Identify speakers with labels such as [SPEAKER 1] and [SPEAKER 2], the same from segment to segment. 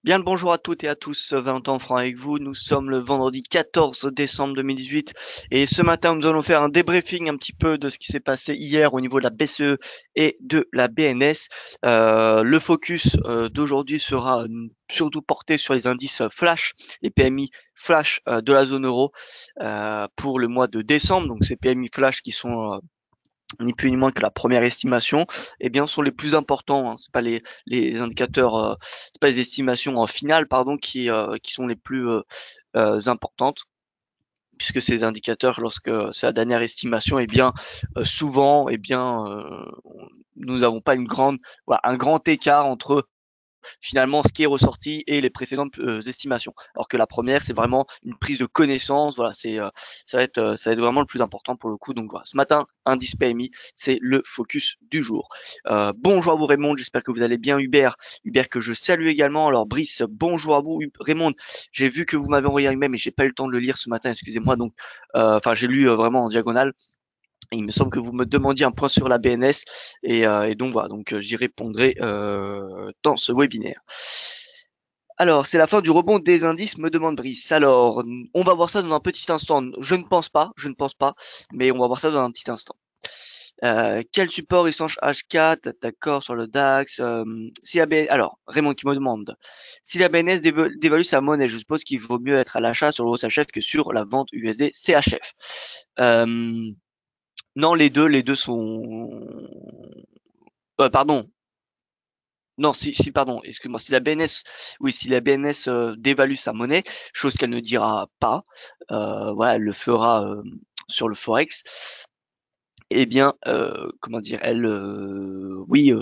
[SPEAKER 1] Bien le bonjour à toutes et à tous, 20 ans francs avec vous. Nous sommes le vendredi 14 décembre 2018 et ce matin nous allons faire un débriefing un petit peu de ce qui s'est passé hier au niveau de la BCE et de la BNS. Le focus d'aujourd'hui sera surtout porté sur les indices flash, les PMI flash de la zone euro pour le mois de décembre. Donc ces PMI flash qui sont ni plus ni moins que la première estimation, eh bien, sont les plus importants. Hein. C'est pas les indicateurs, c'est pas les estimations en finale, pardon, qui sont les plus importantes, puisque ces indicateurs, lorsque c'est la dernière estimation, eh bien, souvent, eh bien, nous n'avons pas voilà, un grand écart entre finalement ce qui est ressorti et les précédentes estimations. Alors que la première, c'est vraiment une prise de connaissance. Voilà, ça va être vraiment le plus important pour le coup. Donc voilà, ce matin, indice PMI, c'est le focus du jour. Bonjour à vous Raymond, j'espère que vous allez bien. Hubert que je salue également. Alors Brice, bonjour à vous Raymond. J'ai vu que vous m'avez envoyé un email, mais j'ai pas eu le temps de le lire ce matin. Excusez-moi. Donc, enfin, j'ai lu vraiment en diagonale. Il me semble que vous me demandiez un point sur la BNS et donc voilà, donc j'y répondrai dans ce webinaire. Alors, c'est la fin du rebond des indices, me demande Brice. Alors, on va voir ça dans un petit instant. Je ne pense pas, mais on va voir ça dans un petit instant. Quel support échange H4, d'accord, sur le DAX. Si la BN... Alors, Raymond qui me demande, si la BNS dévalue sa monnaie, je suppose qu'il vaut mieux être à l'achat sur le CHF que sur la vente USD CHF. Non, les deux sont. Pardon. Non, pardon, excuse-moi. Si la BNS, oui, si la BNS dévalue sa monnaie, chose qu'elle ne dira pas, voilà, elle le fera sur le forex. Eh bien, comment dire, oui,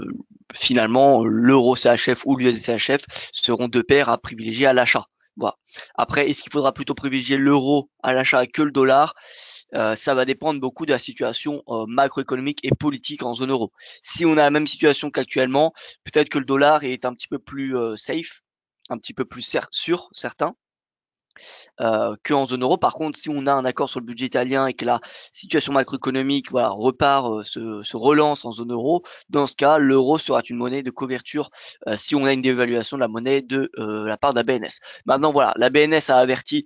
[SPEAKER 1] finalement, l'euro CHF ou l'USD CHF seront deux paires à privilégier à l'achat. Voilà. Après, est-ce qu'il faudra plutôt privilégier l'euro à l'achat que le dollar? Ça va dépendre beaucoup de la situation macroéconomique et politique en zone euro. Si on a la même situation qu'actuellement, peut-être que le dollar est un petit peu plus safe, un petit peu plus sûr, certain, qu'en zone euro. Par contre, si on a un accord sur le budget italien et que la situation macroéconomique voilà, repart, se relance en zone euro, dans ce cas, l'euro sera une monnaie de couverture si on a une dévaluation de la monnaie de la part de la BNS. Maintenant, voilà, la BNS a averti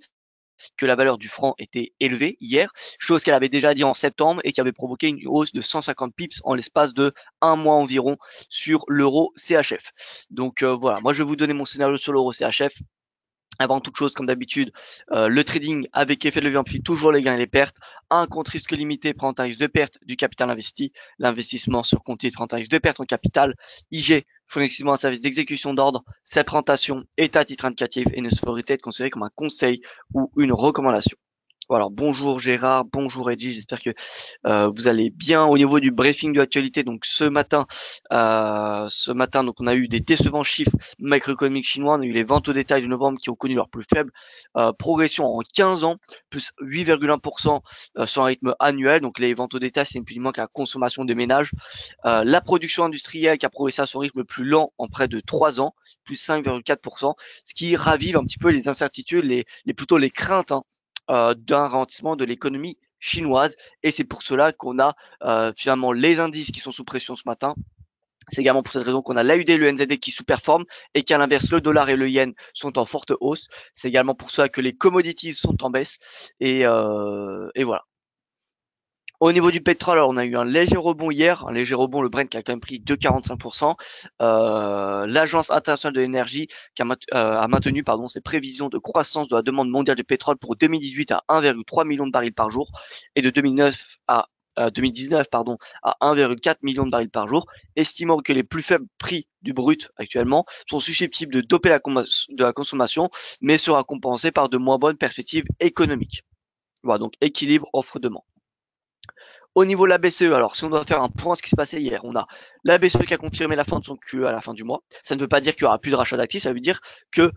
[SPEAKER 1] que la valeur du franc était élevée hier, chose qu'elle avait déjà dit en septembre et qui avait provoqué une hausse de 150 pips en l'espace de un mois environ sur l'euro CHF. Donc voilà, moi je vais vous donner mon scénario sur l'euro CHF. Avant toute chose, comme d'habitude, le trading avec effet de levier amplifie toujours les gains et les pertes. Un compte risque limité prend un risque de perte du capital investi. L'investissement sur compte titre prend un risque de perte en capital. IG, fournissement un service d'exécution d'ordre. Cette présentation est à titre indicatif et ne saurait être considérée comme un conseil ou une recommandation. Voilà, bonjour Gérard, bonjour Edgy, j'espère que vous allez bien au niveau du briefing de l'actualité. Donc ce matin, donc on a eu des décevants chiffres macroéconomiques chinois. On a eu les ventes au détail de novembre qui ont connu leur plus faible progression en 15 ans, plus 8,1% sur un rythme annuel. Donc les ventes au détail, c'est plus que la consommation des ménages. La production industrielle qui a progressé à son rythme le plus lent en près de 3 ans, plus 5,4%, ce qui ravive un petit peu les incertitudes, plutôt les craintes d'un ralentissement de l'économie chinoise. Et c'est pour cela qu'on a finalement les indices qui sont sous pression ce matin. C'est également pour cette raison qu'on a l'AUD et le NZD qui sous-performent et qu'à l'inverse, le dollar et le yen sont en forte hausse. C'est également pour ça que les commodities sont en baisse. Et voilà. Au niveau du pétrole, alors on a eu un léger rebond hier, un léger rebond, le Brent qui a quand même pris 2,45%. L'Agence internationale de l'énergie qui a maintenu ses prévisions de croissance de la demande mondiale de pétrole pour 2018 à 1,3 million de barils par jour et de 2019 à 1,4 million de barils par jour, estimant que les plus faibles prix du brut actuellement sont susceptibles de doper de la consommation, mais sera compensé par de moins bonnes perspectives économiques. Voilà, donc équilibre offre-demande. Au niveau de la BCE, alors si on doit faire un point ce qui s'est passé hier, on a la BCE qui a confirmé la fin de son QE à la fin du mois. Ça ne veut pas dire qu'il n'y aura plus de rachat d'actifs, ça veut dire qu'il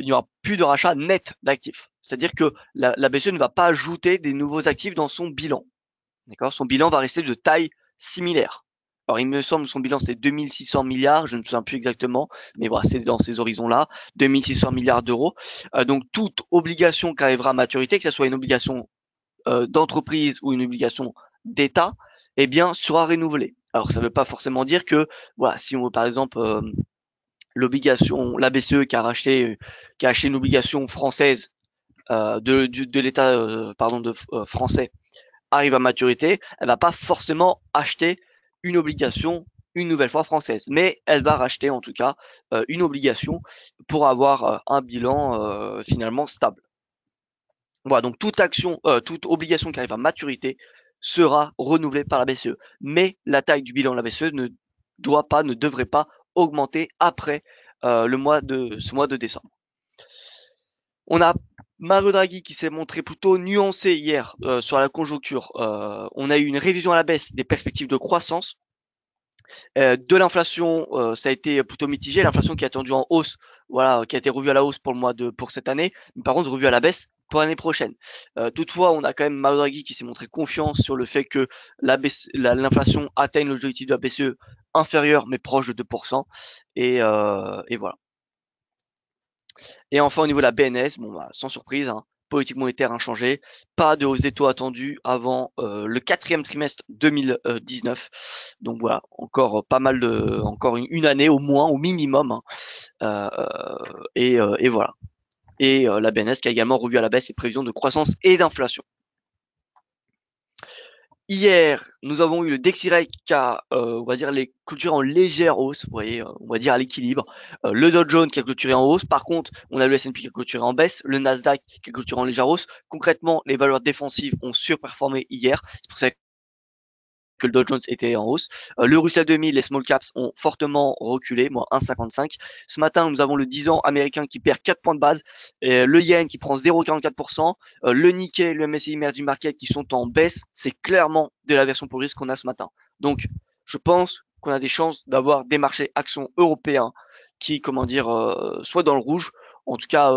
[SPEAKER 1] n'y aura plus de rachat net d'actifs. C'est-à-dire que la BCE ne va pas ajouter des nouveaux actifs dans son bilan. D'accord. Son bilan va rester de taille similaire. Alors il me semble que son bilan c'est 2600 milliards, je ne me souviens plus exactement, mais voilà, c'est dans ces horizons-là, 2600 milliards d'euros. Donc toute obligation qui arrivera à maturité, que ce soit une obligation d'entreprise ou une obligation d'État, eh bien, sera renouvelée. Alors, ça ne veut pas forcément dire que, voilà, si on veut par exemple l'obligation, la BCE qui a acheté une obligation française de l'État français arrive à maturité, elle va pas forcément acheter une obligation une nouvelle fois française, mais elle va racheter en tout cas une obligation pour avoir un bilan finalement stable. Voilà, donc toute obligation qui arrive à maturité sera renouvelée par la BCE. Mais la taille du bilan de la BCE ne devrait pas augmenter après ce mois de décembre. On a Mario Draghi qui s'est montré plutôt nuancé hier sur la conjoncture. On a eu une révision à la baisse des perspectives de croissance. De l'inflation, ça a été plutôt mitigé. L'inflation qui est attendue en hausse, voilà, qui a été revue à la hausse pour cette année, mais par contre revue à la baisse pour l'année prochaine. Toutefois, on a quand même Mario Draghi qui s'est montré confiant sur le fait que l'inflation atteigne l'objectif de la BCE inférieur mais proche de 2%. Et voilà. Et enfin, au niveau de la BNS, bon, bah, sans surprise, hein, politique monétaire inchangée, pas de hausse des taux attendue avant le quatrième trimestre 2019. Donc voilà, encore pas mal encore une année au moins, au minimum. Hein, et voilà. Et la BNS qui a également revu à la baisse ses prévisions de croissance et d'inflation. Hier, nous avons eu le Dexirec qui a, on va dire, les clôturés en légère hausse, vous voyez, on va dire à l'équilibre. Le Dow Jones qui a clôturé en hausse. Par contre, on a le S&P qui a clôturé en baisse, le Nasdaq qui a clôturé en légère hausse. Concrètement, les valeurs défensives ont surperformé hier. C'est pour ça que le Dow Jones était en hausse. Le Russell 2000, les small caps ont fortement reculé, moins 1,55. Ce matin, nous avons le 10 ans américain qui perd 4 points de base, le yen qui prend 0,44%, le Nikkei, le MSCI Emerging Market qui sont en baisse. C'est clairement de la version pour risque qu'on a ce matin. Donc, je pense qu'on a des chances d'avoir des marchés actions européens qui, soient dans le rouge, en tout cas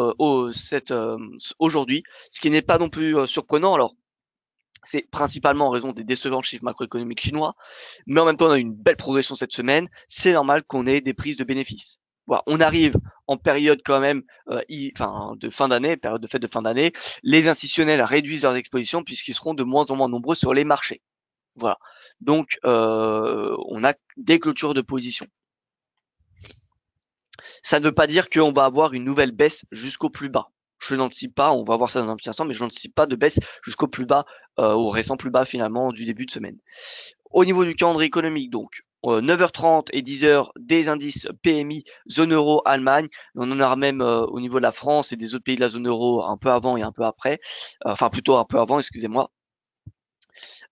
[SPEAKER 1] aujourd'hui, ce qui n'est pas non plus surprenant. Alors, c'est principalement en raison des décevants chiffres macroéconomiques chinois, mais en même temps, on a eu une belle progression cette semaine. C'est normal qu'on ait des prises de bénéfices. Voilà, on arrive en période quand même, de fin d'année, période de fête de fin d'année. Les institutionnels réduisent leurs expositions puisqu'ils seront de moins en moins nombreux sur les marchés. Voilà. Donc, on a des clôtures de position. Ça ne veut pas dire qu'on va avoir une nouvelle baisse jusqu'au plus bas. Je n'anticipe pas, on va voir ça dans un petit instant, mais je n'anticipe pas de baisse jusqu'au plus bas, au récent plus bas finalement du début de semaine. Au niveau du calendrier économique, donc 9h30 et 10h des indices PMI zone euro Allemagne. On en aura même au niveau de la France et des autres pays de la zone euro un peu avant et un peu après. Enfin plutôt un peu avant, excusez-moi.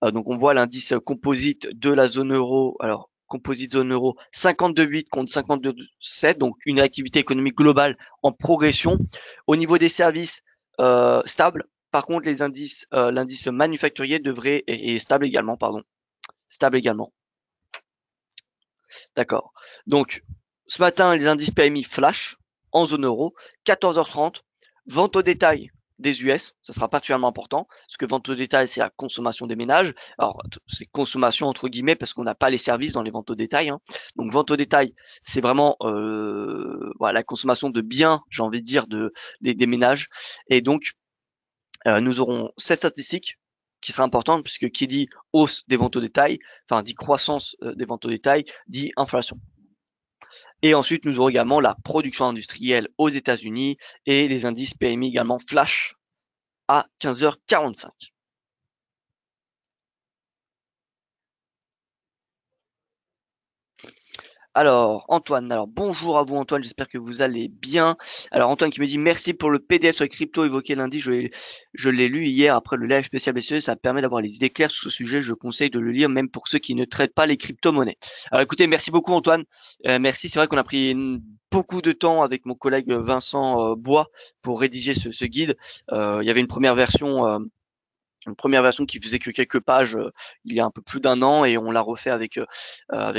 [SPEAKER 1] Donc on voit l'indice composite de la zone euro. Alors composite zone euro 52,8 contre 52,7, donc une activité économique globale en progression. Au niveau des services, stable. Par contre, l'indice manufacturier devrait est stable également, pardon, stable également. D'accord. Donc ce matin, les indices PMI flash en zone euro, 14h30, vente au détail des US, ça sera particulièrement important, parce que vente au détail, c'est la consommation des ménages. Alors, c'est consommation entre guillemets, parce qu'on n'a pas les services dans les ventes au détail. Hein. Donc, vente au détail, c'est vraiment la consommation de biens, j'ai envie de dire, des ménages. Et donc, nous aurons cette statistique qui sera importante, puisque qui dit hausse des ventes au détail, enfin dit croissance des ventes au détail, dit inflation. Et ensuite, nous aurons également la production industrielle aux États-Unis et les indices PMI également flash à 15h45. Alors, Antoine, bonjour à vous Antoine, j'espère que vous allez bien. Alors Antoine qui me dit merci pour le PDF sur les cryptos évoqué lundi, je l'ai lu hier après le live spécial BCE, ça permet d'avoir les idées claires sur ce sujet, je conseille de le lire même pour ceux qui ne traitent pas les crypto-monnaies. Alors écoutez, merci beaucoup Antoine, merci, c'est vrai qu'on a pris beaucoup de temps avec mon collègue Vincent Bois pour rédiger ce guide. Il y avait une première version qui faisait que quelques pages il y a un peu plus d'un an et on l'a refait avec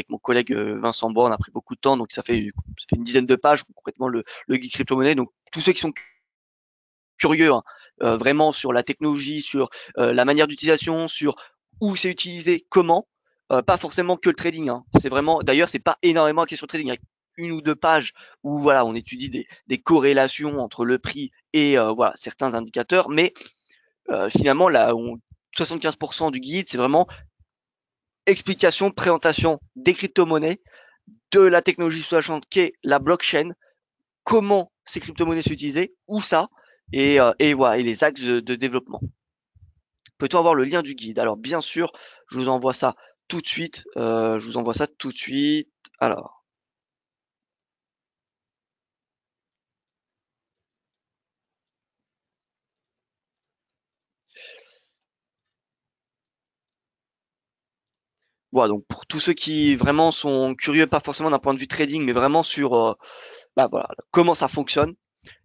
[SPEAKER 1] mon collègue Vincent Bois. On a pris beaucoup de temps, donc ça fait une dizaine de pages complètement le guide crypto-monnaie. Donc tous ceux qui sont curieux hein, vraiment sur la technologie, sur la manière d'utilisation, sur où c'est utilisé, comment, pas forcément que le trading. Hein. C'est vraiment, d'ailleurs, c'est pas énormément la question trading. Il y a une ou deux pages où voilà, on étudie des corrélations entre le prix et voilà certains indicateurs, mais finalement, 75% du guide, c'est vraiment explication, présentation des crypto-monnaies de la technologie sous-jacente qu'est la blockchain, comment ces crypto-monnaies s'utilisaient, où ça, et voilà, et les axes de développement. Peut-on avoir le lien du guide? Alors bien sûr, je vous envoie ça tout de suite. Je vous envoie ça tout de suite. Alors, voilà, donc pour tous ceux qui vraiment sont curieux, pas forcément d'un point de vue trading, mais vraiment sur bah, voilà, comment ça fonctionne.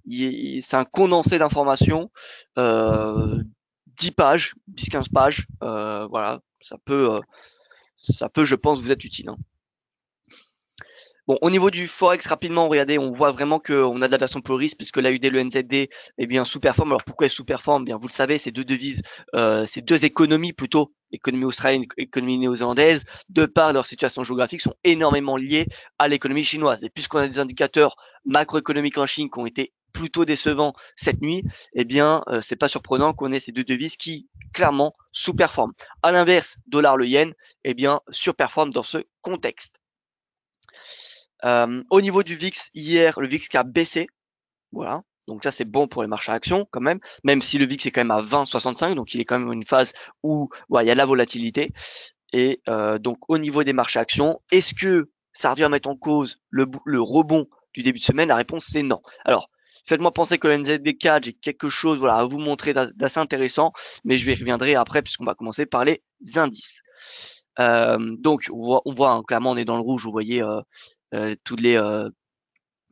[SPEAKER 1] C'est un condensé d'informations, euh, 10 pages, 10-15 pages. Voilà, ça peut, je pense, vous être utile, hein. Bon, au niveau du forex, rapidement, regardez, on voit vraiment qu'on a de la version pour le risque puisque l'AUD et le NZD, eh bien, sous-performent. Alors pourquoi elles sous-performent? Eh bien, vous le savez, ces deux devises, ces deux économies plutôt, économie australienne, économie néo-zélandaise, de par leur situation géographique, sont énormément liées à l'économie chinoise. Et puisqu'on a des indicateurs macroéconomiques en Chine qui ont été plutôt décevants cette nuit, eh bien, c'est pas surprenant qu'on ait ces deux devises qui clairement sous-performent. À l'inverse, dollar le yen, eh bien, surperforme dans ce contexte. Au niveau du VIX, hier, le VIX qui a baissé. Voilà. Donc ça, c'est bon pour les marchés à actions quand même si le VIX est quand même à 20,65, donc il est quand même une phase où voilà, il y a de la volatilité. Et donc au niveau des marchés à actions, est-ce que ça revient à mettre en cause le rebond du début de semaine? La réponse, c'est non. Alors, faites-moi penser que le NZD4, j'ai quelque chose voilà, à vous montrer d'assez intéressant, mais je y reviendrai après puisqu'on va commencer par les indices. Donc on voit hein, clairement on est dans le rouge, vous voyez toutes les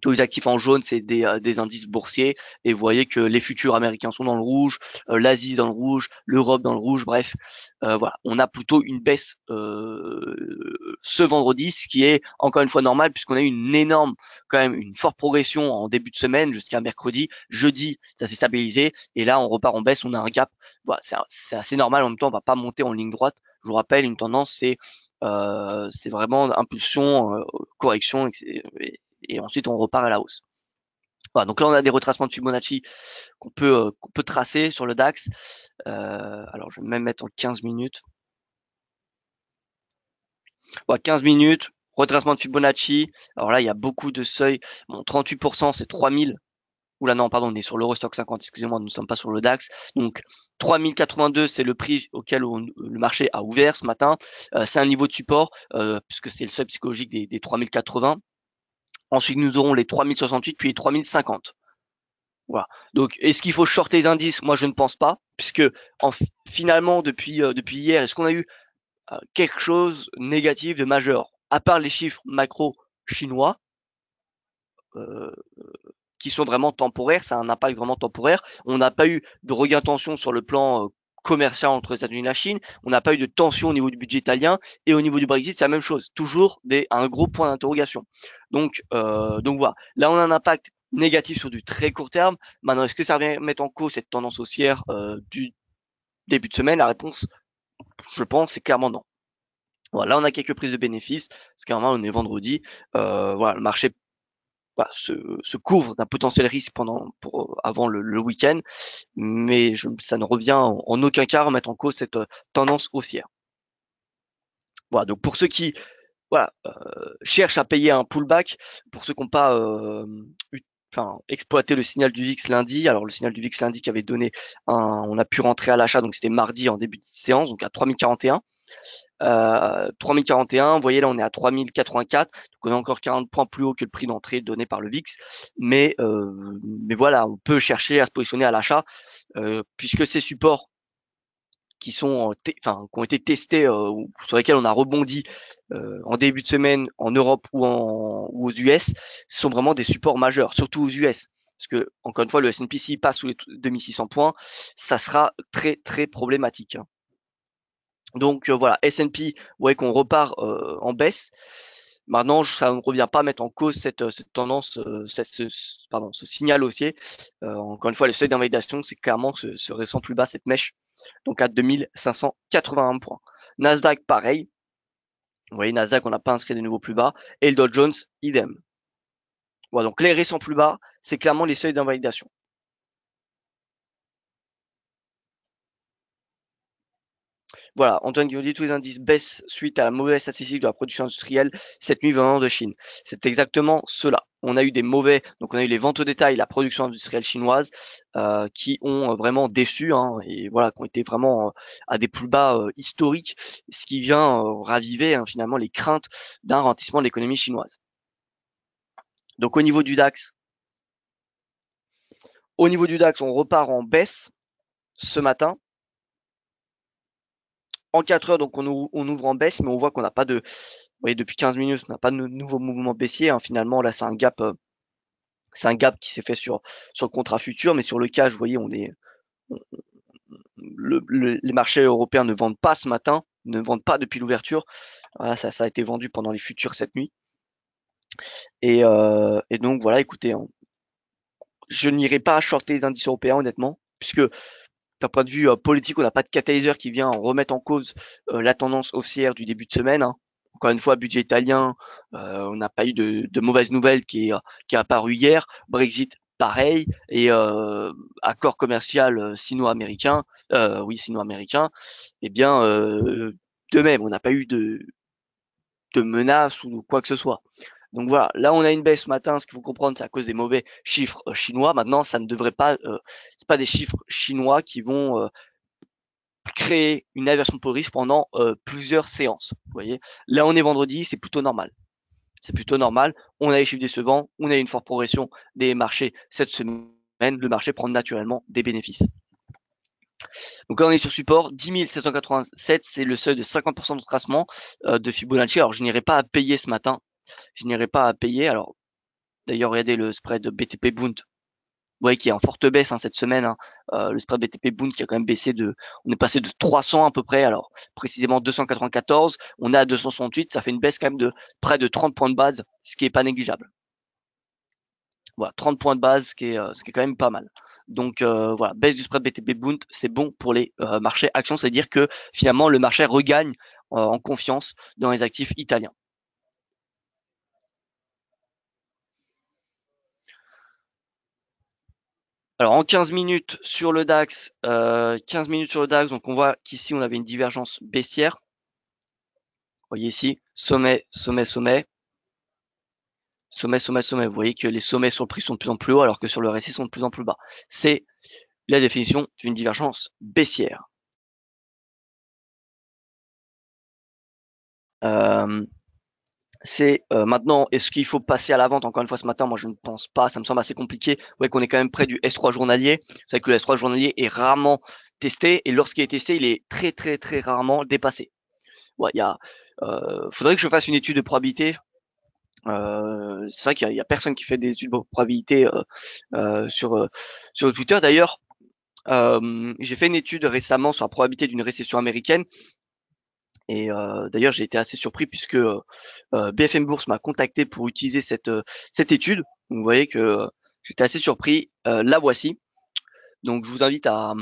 [SPEAKER 1] tous les actifs en jaune, c'est des indices boursiers. Et vous voyez que les futurs américains sont dans le rouge, l'Asie dans le rouge, l'Europe dans le rouge. Bref, voilà, on a plutôt une baisse ce vendredi, ce qui est encore une fois normal puisqu'on a eu une énorme, quand même, une forte progression en début de semaine jusqu'à mercredi. Jeudi, ça s'est stabilisé et là, on repart en baisse. On a un gap. Voilà, c'est assez normal. En même temps, on va pas monter en ligne droite. Je vous rappelle, une tendance, c'est vraiment impulsion, correction, et ensuite on repart à la hausse. Voilà, donc là on a des retracements de Fibonacci qu'on peut tracer sur le DAX. Alors je vais même mettre en 15 minutes. Voilà, 15 minutes, retracement de Fibonacci. Alors là il y a beaucoup de seuils. Bon, 38% c'est 3000. Oula non, pardon, on est sur l'Eurostock 50, excusez-moi, nous ne sommes pas sur le DAX. Donc 3082, c'est le prix auquel le marché a ouvert ce matin. C'est un niveau de support, puisque c'est le seuil psychologique des 3080. Ensuite, nous aurons les 3068 puis les 3050. Voilà. Donc, est-ce qu'il faut shorter les indices? Moi, je ne pense pas, puisque finalement, depuis hier, est-ce qu'on a eu quelque chose de négatif, de majeur? À part les chiffres macro chinois, euh, qui sont vraiment temporaires, ça a un impact vraiment temporaire. On n'a pas eu de regain de tension sur le plan commercial entre les États-Unis et la Chine. On n'a pas eu de tension au niveau du budget italien et au niveau du Brexit, c'est la même chose. Toujours un gros point d'interrogation. Donc voilà. Là, on a un impact négatif sur du très court terme. Maintenant, est-ce que ça vient mettre en cause cette tendance haussière du début de semaine? La réponse, je pense, c'est clairement non. Voilà, là, on a quelques prises de bénéfices. Parce qu'à on est vendredi. Voilà, le marché bah, se couvre d'un potentiel risque avant le week-end, mais ça ne revient en aucun cas à remettre en cause cette tendance haussière. Voilà, donc pour ceux qui voilà, cherchent à payer un pullback, pour ceux qui n'ont pas exploité le signal du VIX lundi, alors le signal du VIX lundi qui avait donné on a pu rentrer à l'achat, donc c'était mardi en début de séance, donc à 3041. 3041, vous voyez là on est à 3084, donc on est encore 40 points plus haut que le prix d'entrée donné par le VIX, mais voilà, on peut chercher à se positionner à l'achat, puisque ces supports qui ont été testés, sur lesquels on a rebondi en début de semaine en Europe ou aux US, sont vraiment des supports majeurs, surtout aux US. Parce que, encore une fois, le S&P, s'il passe sous les 2600 points, ça sera très, très problématique, hein. Donc voilà, S&P, ouais, qu'on repart en baisse. Maintenant, ça ne revient pas à mettre en cause cette tendance, ce signal haussier. Encore une fois, le seuil d'invalidation, c'est clairement ce récent plus bas, cette mèche, donc à 2581 points. Nasdaq, pareil. Vous voyez, Nasdaq, on n'a pas inscrit de nouveaux plus bas. Et le Dow Jones, idem. Voilà, donc les récents plus bas, c'est clairement les seuils d'invalidation. voilà, Antoine qui vous dit tous les indices baissent suite à la mauvaise statistique de la production industrielle cette nuit venant de Chine. C'est exactement cela. On a eu donc on a eu les ventes au détail, la production industrielle chinoise qui ont vraiment déçu et voilà, qui ont été vraiment à des plus bas historiques, ce qui vient raviver finalement les craintes d'un ralentissement de l'économie chinoise. Donc au niveau du DAX, on repart en baisse ce matin. En 4 heures, donc on ouvre en baisse, mais on voit qu'on n'a pas de, vous voyez, depuis 15 minutes, on n'a pas de nouveau mouvement baissier. Finalement, là, c'est un gap qui s'est fait sur le contrat futur, mais sur le cash, vous voyez, les marchés européens ne vendent pas ce matin, ne vendent pas depuis l'ouverture. Voilà, ça a été vendu pendant les futurs cette nuit. Et donc voilà, écoutez, je n'irai pas shorter les indices européens honnêtement, puisque d'un point de vue politique, on n'a pas de catalyseur qui vient remettre en cause la tendance haussière du début de semaine. Encore une fois, budget italien, on n'a pas eu de mauvaises nouvelles qui est apparu hier. Brexit, pareil, et accord commercial sino-américain, sino-américain. Eh bien, de même, on n'a pas eu de menaces ou quoi que ce soit. Donc voilà, là on a une baisse ce matin, ce qu'il faut comprendre, c'est à cause des mauvais chiffres chinois. Maintenant, ça ne devrait pas, c'est pas des chiffres chinois qui vont créer une aversion pour le risque pendant plusieurs séances. Vous voyez, là on est vendredi, c'est plutôt normal. C'est plutôt normal. On a les chiffres décevants, on a une forte progression des marchés cette semaine. Le marché prend naturellement des bénéfices. Donc là, on est sur support 10 787, c'est le seuil de 50% de retracement de Fibonacci. Alors, je n'irai pas à payer ce matin. Je n'irai pas à payer. Alors, d'ailleurs, regardez le spread BTP Bund. Vous voyez qui est en forte baisse cette semaine. Le spread BTP Bund qui a quand même baissé on est passé de 300 à peu près, alors précisément 294, on est à 268, ça fait une baisse quand même de près de 30 points de base, ce qui est pas négligeable. Voilà, 30 points de base, ce qui est quand même pas mal. Donc voilà, baisse du spread BTP Bund, c'est bon pour les marchés actions, c'est-à-dire que finalement le marché regagne en confiance dans les actifs italiens. Alors en 15 minutes sur le DAX, donc on voit qu'ici on avait une divergence baissière. Vous voyez ici, sommet, sommet, sommet, sommet, sommet, sommet. Vous voyez que les sommets sur le prix sont de plus en plus hauts alors que sur le RSI sont de plus en plus bas. C'est la définition d'une divergence baissière. C'est maintenant, est-ce qu'il faut passer à la vente? Encore une fois, ce matin, moi je ne pense pas, ça me semble assez compliqué. Vous voyez qu'on est quand même près du S3 journalier. Vous savez que le S3 journalier est rarement testé et lorsqu'il est testé, il est très très très rarement dépassé. Ouais, faudrait que je fasse une étude de probabilité. C'est vrai qu'il y a personne qui fait des études de probabilité sur Twitter. D'ailleurs, j'ai fait une étude récemment sur la probabilité d'une récession américaine. Et d'ailleurs, j'ai été assez surpris puisque BFM Bourse m'a contacté pour utiliser cette étude. Donc, vous voyez que j'étais assez surpris. La voici. Donc, je vous invite à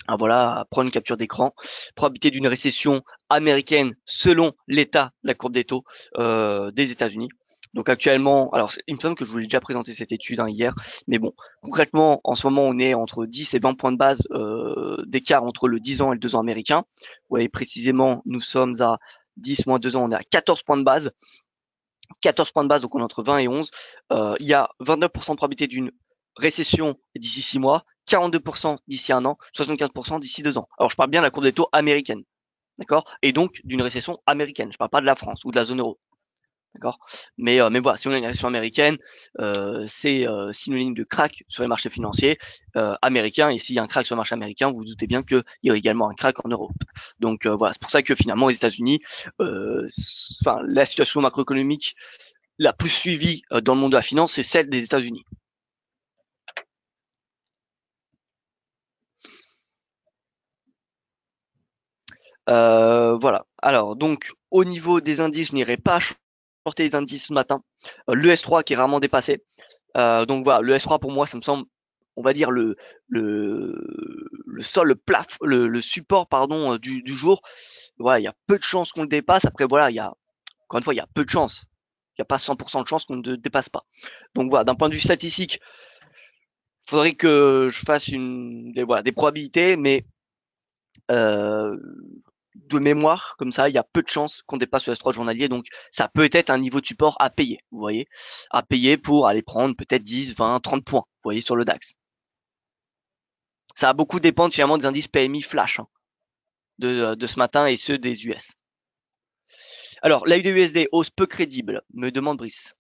[SPEAKER 1] prendre une capture d'écran. Probabilité d'une récession américaine selon l'état de la courbe des taux des États-Unis. Donc actuellement, alors il me semble que je vous l'ai déjà présenté cette étude hier, mais bon, concrètement, en ce moment, on est entre 10 et 20 points de base d'écart entre le 10 ans et le 2 ans américain. Vous voyez précisément, nous sommes à 10 moins 2 ans, on est à 14 points de base. 14 points de base, donc on est entre 20 et 11. Il y a 29% de probabilité d'une récession d'ici 6 mois, 42% d'ici 1 an, 75% d'ici 2 ans. Alors je parle bien de la courbe des taux américaine, d'accord? Et donc d'une récession américaine. Je parle pas de la France ou de la zone euro. D'accord, mais voilà, si on a une récession américaine, c'est synonyme de crack sur les marchés financiers américains. Et s'il y a un crack sur le marché américain, vous vous doutez bien qu'il y a également un crack en Europe. Donc voilà, c'est pour ça que finalement aux États-Unis, la situation macroéconomique la plus suivie dans le monde de la finance, c'est celle des États-Unis. Voilà. Alors donc au niveau des indices, je n'irai pas shorter les indices ce matin. Le S3 qui est rarement dépassé. Donc voilà, le S3 pour moi, ça me semble, on va dire le sol, le support pardon du jour. Voilà, il y a peu de chances qu'on le dépasse. Après voilà, encore une fois, il y a peu de chances. Il n'y a pas 100% de chances qu'on ne le dépasse pas. Donc voilà, d'un point de vue statistique, il faudrait que je fasse des probabilités, mais de mémoire, comme ça, il y a peu de chances qu'on dépasse le S3 journalier, donc ça peut être un niveau de support à payer, vous voyez, à payer pour aller prendre peut-être 10, 20, 30 points, vous voyez, sur le DAX. Ça va beaucoup dépendre finalement des indices PMI flash, hein, de ce matin et ceux des US. Alors, l'AUD-USD, hausse peu crédible, me demande Brice.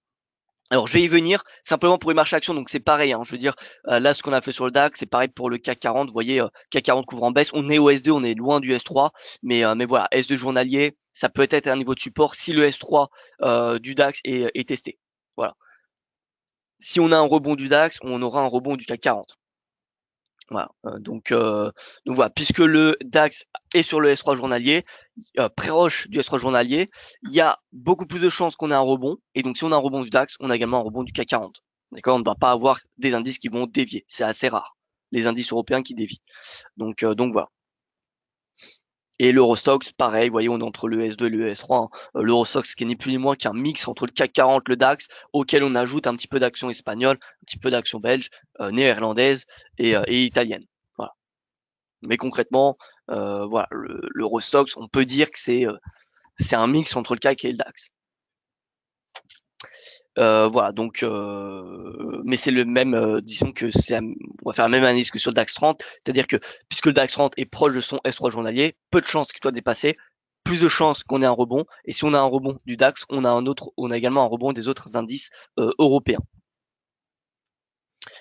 [SPEAKER 1] Alors, je vais y venir, simplement pour les marchés actions, donc c'est pareil, hein, je veux dire, là, ce qu'on a fait sur le DAX, c'est pareil pour le CAC 40, vous voyez, CAC 40 couvre en baisse, on est au S2, on est loin du S3, mais voilà, S2 journalier, ça peut être un niveau de support si le S3 du DAX est testé. Voilà. Si on a un rebond du DAX, on aura un rebond du CAC 40. Voilà. Donc voilà, puisque le DAX est sur le S3 journalier, proche du S3 journalier, il y a beaucoup plus de chances qu'on ait un rebond. Et donc si on a un rebond du DAX, on a également un rebond du CAC 40. D'accord, on ne doit pas avoir des indices qui vont dévier. C'est assez rare, les indices européens qui dévient. Donc voilà. Et l'Eurostoxx, pareil, vous voyez, on est entre le S2 et le S3. Hein. L'Eurostoxx, qui n'est plus ni moins qu'un mix entre le CAC 40, le DAX, auquel on ajoute un petit peu d'actions espagnoles, un petit peu d'actions belges, néerlandaises et italiennes. Voilà. Mais concrètement, voilà, l'Eurostoxx, on peut dire que c'est un mix entre le CAC et le DAX. Voilà, donc, mais c'est le même, disons que on va faire la même analyse que sur le DAX 30, c'est-à-dire que puisque le DAX 30 est proche de son S3 journalier, peu de chances qu'il soit dépassé, plus de chances qu'on ait un rebond, et si on a un rebond du DAX, on a également un rebond des autres indices européens.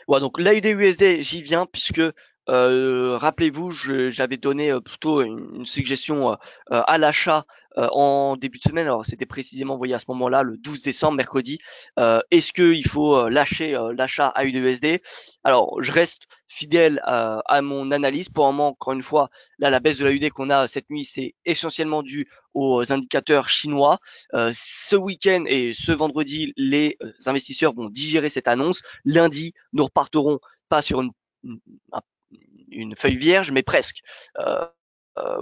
[SPEAKER 1] Voilà, donc l'AUD-USD, j'y viens puisque rappelez-vous, j'avais donné plutôt une suggestion à l'achat en début de semaine. Alors c'était précisément, vous voyez, à ce moment-là, le 12 décembre, mercredi. Est-ce qu'il faut lâcher l'achat AUD-USD? Alors je reste fidèle à mon analyse. Pour un moment, encore une fois, là la baisse de l'AUD qu'on a cette nuit, c'est essentiellement dû aux indicateurs chinois. Ce week-end et ce vendredi, les investisseurs vont digérer cette annonce. Lundi, nous repartirons pas sur une feuille vierge, mais presque.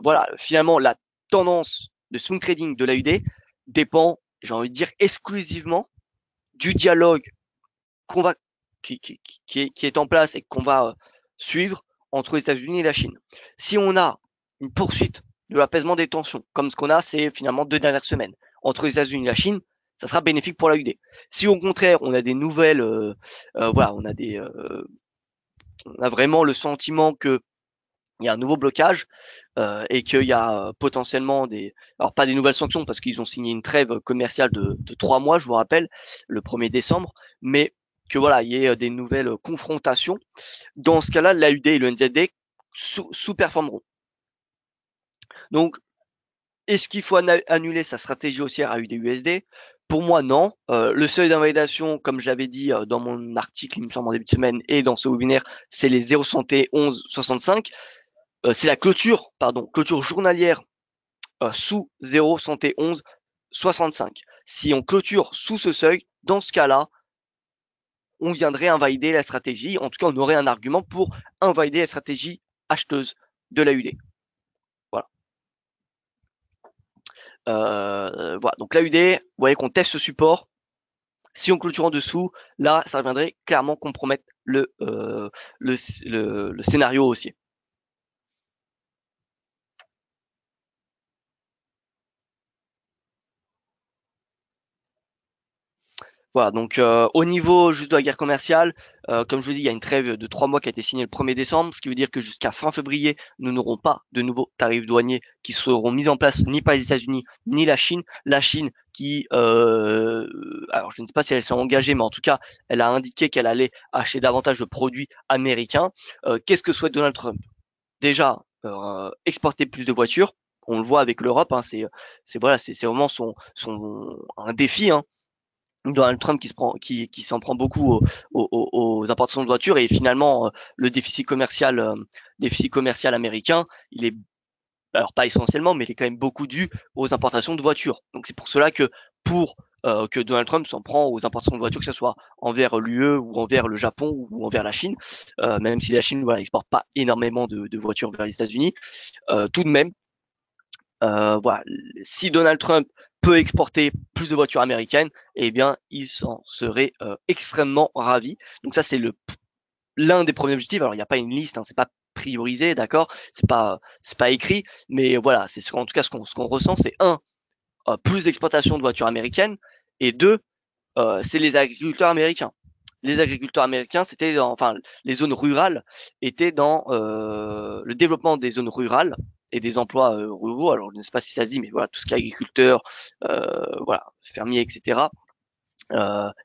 [SPEAKER 1] Voilà, finalement, la tendance de swing trading de l'AUD dépend, j'ai envie de dire, exclusivement du dialogue qu'on va, qui est en place et qu'on va suivre entre les États-Unis et la Chine. Si on a une poursuite de l'apaisement des tensions, comme ce qu'on a ces finalement 2 dernières semaines entre les États-Unis et la Chine, ça sera bénéfique pour l'AUD. Si au contraire on a des nouvelles, voilà, on a vraiment le sentiment que il y a un nouveau blocage et qu'il y a potentiellement alors pas des nouvelles sanctions parce qu'ils ont signé une trêve commerciale de 3 mois, je vous rappelle, le 1er décembre, mais que voilà, il y ait des nouvelles confrontations. Dans ce cas-là, l'AUD et le NZD sous-performeront. Donc, est-ce qu'il faut annuler sa stratégie haussière AUD-USD? Pour moi, non. Le seuil d'invalidation, comme j'avais dit dans mon article, il me semble en début de semaine, et dans ce webinaire, c'est les 0,7165. C'est la clôture journalière sous 0,7165. Si on clôture sous ce seuil, dans ce cas-là, on viendrait invalider la stratégie. En tout cas, on aurait un argument pour invalider la stratégie acheteuse de l'AUD. Voilà. Voilà. Donc l'AUD, vous voyez qu'on teste ce support. Si on clôture en dessous, là, ça viendrait clairement compromettre le scénario haussier. Voilà, donc au niveau juste de la guerre commerciale, comme je vous dis, il y a une trêve de 3 mois qui a été signée le 1er décembre, ce qui veut dire que jusqu'à fin février, nous n'aurons pas de nouveaux tarifs douaniers qui seront mis en place ni par les États-Unis ni la Chine. La Chine qui, alors je ne sais pas si elle s'est engagée, mais en tout cas, elle a indiqué qu'elle allait acheter davantage de produits américains. Qu'est-ce que souhaite Donald Trump? Déjà, exporter plus de voitures. On le voit avec l'Europe, hein, c'est vraiment un défi. Hein. Donald Trump qui s'en prend beaucoup aux importations de voitures et finalement le déficit commercial américain, il est alors pas essentiellement, mais il est quand même beaucoup dû aux importations de voitures. Donc c'est pour cela que que Donald Trump s'en prend aux importations de voitures, que ce soit envers l'UE ou envers le Japon ou envers la Chine, même si la Chine voilà exporte pas énormément de voitures vers les États-Unis, tout de même voilà, si Donald Trump peut exporter plus de voitures américaines, eh bien, il s'en serait extrêmement ravi. Donc ça, c'est l'un des premiers objectifs. Alors, il n'y a pas une liste, hein, c'est pas priorisé, d'accord, c'est pas écrit, mais voilà, c'est en tout cas ce qu'on ressent, c'est plus d'exportation de voitures américaines, et deux, c'est les agriculteurs américains. Les agriculteurs américains, enfin, les zones rurales étaient dans le développement des zones rurales et des emplois ruraux. Alors, je ne sais pas si ça se dit, mais voilà, tout ce qui est agriculteur, voilà, fermier, etc.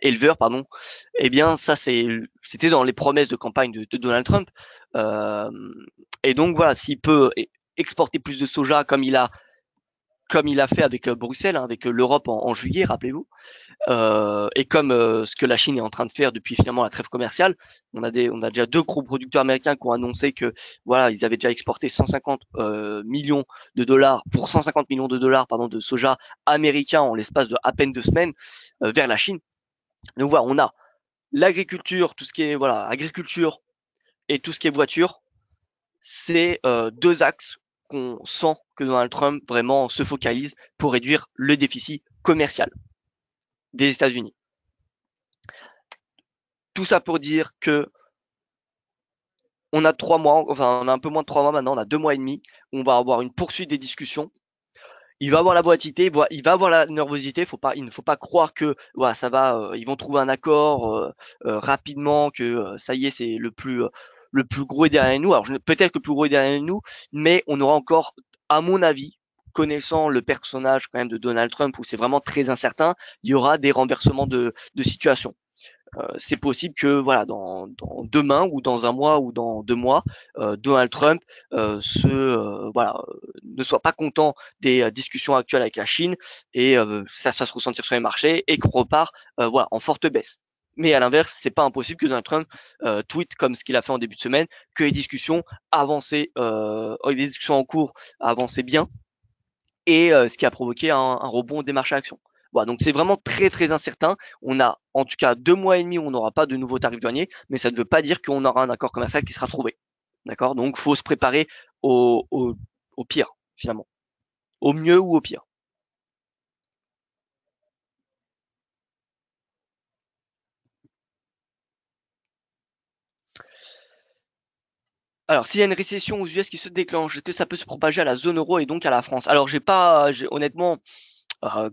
[SPEAKER 1] Éleveur, pardon. Eh bien, ça, c'était dans les promesses de campagne de Donald Trump. Euh, et donc, voilà, s'il peut exporter plus de soja comme il a fait avec Bruxelles, hein, avec l'Europe en juillet, rappelez-vous, et comme ce que la Chine est en train de faire depuis finalement la trêve commerciale, on a déjà deux gros producteurs américains qui ont annoncé que voilà, ils avaient déjà exporté 150 millions de dollars pour 150 millions de dollars pardon de soja américain en l'espace de à peine 2 semaines vers la Chine. Donc voilà, on a l'agriculture, tout ce qui est voilà agriculture et tout ce qui est voiture, c'est deux axes qu'on sent que Donald Trump vraiment se focalise pour réduire le déficit commercial des États-Unis. Tout ça pour dire que on a 3 mois, enfin on a un peu moins de 3 mois maintenant, on a 2 mois et demi, on va avoir une poursuite des discussions. Il va avoir la volatilité, il va avoir la nervosité. Il ne faut pas croire que voilà, ça va, ils vont trouver un accord rapidement, que ça y est, c'est le plus gros est derrière nous. Alors peut-être que le plus gros est derrière nous, mais on aura encore, à mon avis, connaissant le personnage quand même de Donald Trump, où c'est vraiment très incertain, il y aura des renversements de situation. C'est possible que voilà dans demain ou dans un mois ou dans 2 mois, Donald Trump voilà ne soit pas content des discussions actuelles avec la Chine et ça se fasse ressentir sur les marchés et qu'on repart voilà en forte baisse. Mais à l'inverse, c'est pas impossible que Donald Trump tweet comme ce qu'il a fait en début de semaine, que les discussions les discussions en cours avançaient bien et ce qui a provoqué un rebond des marchés actions. Voilà, donc c'est vraiment très très incertain. On a en tout cas 2 mois et demi où on n'aura pas de nouveaux tarifs douaniers, mais ça ne veut pas dire qu'on aura un accord commercial qui sera trouvé. D'accord. Donc faut se préparer au pire finalement, au mieux ou au pire. Alors, s'il y a une récession aux US qui se déclenche, est-ce que ça peut se propager à la zone euro et donc à la France? Alors, honnêtement,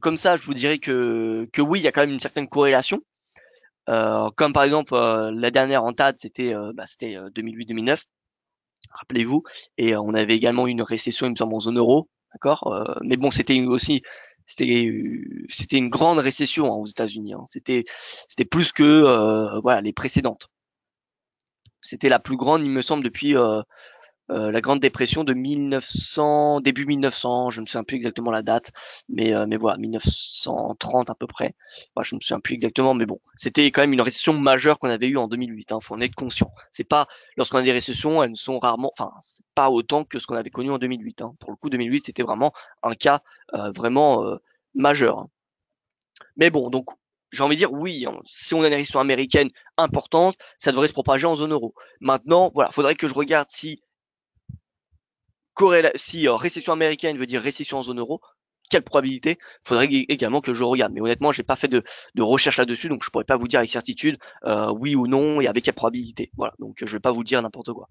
[SPEAKER 1] comme ça, je vous dirais que oui, il y a quand même une certaine corrélation. Comme par exemple la dernière en TAD, c'était 2008-2009, rappelez-vous, et on avait également eu une récession, il me semble, en zone euro, d'accord. Mais bon, c'était une grande récession hein, aux États-Unis. Hein. C'était plus que voilà les précédentes. C'était la plus grande, il me semble, depuis la Grande Dépression de 1900, début 1900, je ne me souviens plus exactement la date, mais voilà, 1930 à peu près. Enfin, je ne me souviens plus exactement, mais bon, c'était quand même une récession majeure qu'on avait eue en 2008. Faut en être conscient. C'est pas lorsqu'on a des récessions, elles sont rarement, enfin, c'est pas autant que ce qu'on avait connu en 2008. Hein. Pour le coup, 2008, c'était vraiment un cas vraiment majeur. Hein. Mais bon, donc j'ai envie de dire oui, hein, si on a une récession américaine importante, ça devrait se propager en zone euro. Maintenant, voilà, faudrait que je regarde si récession américaine veut dire récession en zone euro, quelle probabilité? Faudrait également que je regarde. Mais honnêtement, j'ai pas fait de recherche là-dessus, donc je pourrais pas vous dire avec certitude oui ou non et avec quelle probabilité. Voilà, donc je vais pas vous dire n'importe quoi.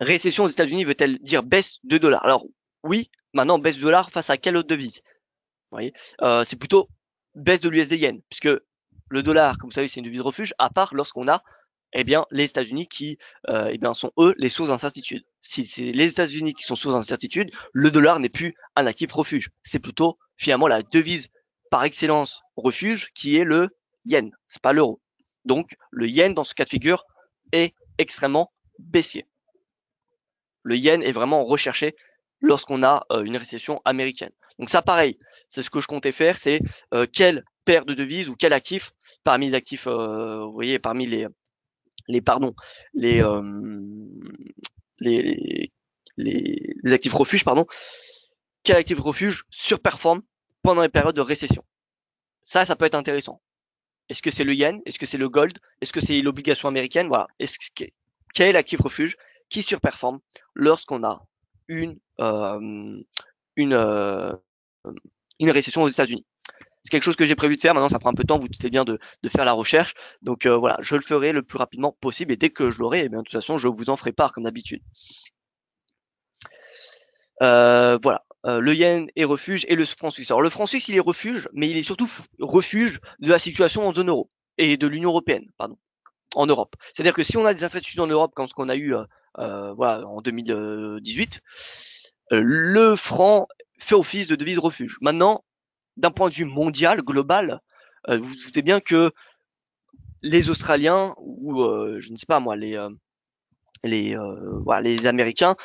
[SPEAKER 1] Récession aux États-Unis veut-elle dire baisse de dollar? Alors oui, maintenant baisse de dollar face à quelle autre devise? Vous voyez, c'est plutôt baisse de l'USD yen, puisque le dollar, comme vous savez, c'est une devise refuge, à part lorsqu'on a eh bien, les États-Unis qui eh bien, sont, eux, les sources d'incertitude. Si c'est les États-Unis qui sont sources d'incertitude, le dollar n'est plus un actif refuge. C'est plutôt, finalement, la devise par excellence refuge qui est le yen. C'est pas l'euro. Donc, le yen, dans ce cas de figure, est extrêmement baissier. Le yen est vraiment recherché lorsqu'on a une récession américaine. Donc ça, pareil, c'est ce que je comptais faire, c'est quelle paire de devises ou quel actif parmi les actifs, vous voyez, parmi les pardon, les, euh, les, les actifs refuges, pardon, quel actif refuge surperforme pendant les périodes de récession. Ça peut être intéressant. Est-ce que c'est le yen? Est-ce que c'est le gold? Est-ce que c'est l'obligation américaine? Voilà. Quel est l'actif refuge qui surperforme lorsqu'on a une, euh, une, euh, une récession aux États-Unis? C'est quelque chose que j'ai prévu de faire. Maintenant, ça prend un peu de temps. Vous doutez bien de faire la recherche. Donc voilà, je le ferai le plus rapidement possible. Et dès que je l'aurai, eh bien, de toute façon, je vous en ferai part comme d'habitude. Voilà. Le yen est refuge et le franc suisse. Alors le franc suisse, il est refuge, mais il est surtout refuge de la situation en zone euro et de l'Union européenne, pardon, en Europe. C'est-à-dire que si on a des incertitudes en Europe, comme ce qu'on a eu voilà, en 2018, le franc fait office de devise refuge. Maintenant, d'un point de vue mondial, global, vous vous doutez bien que les Australiens ou je ne sais pas moi, voilà, les Américains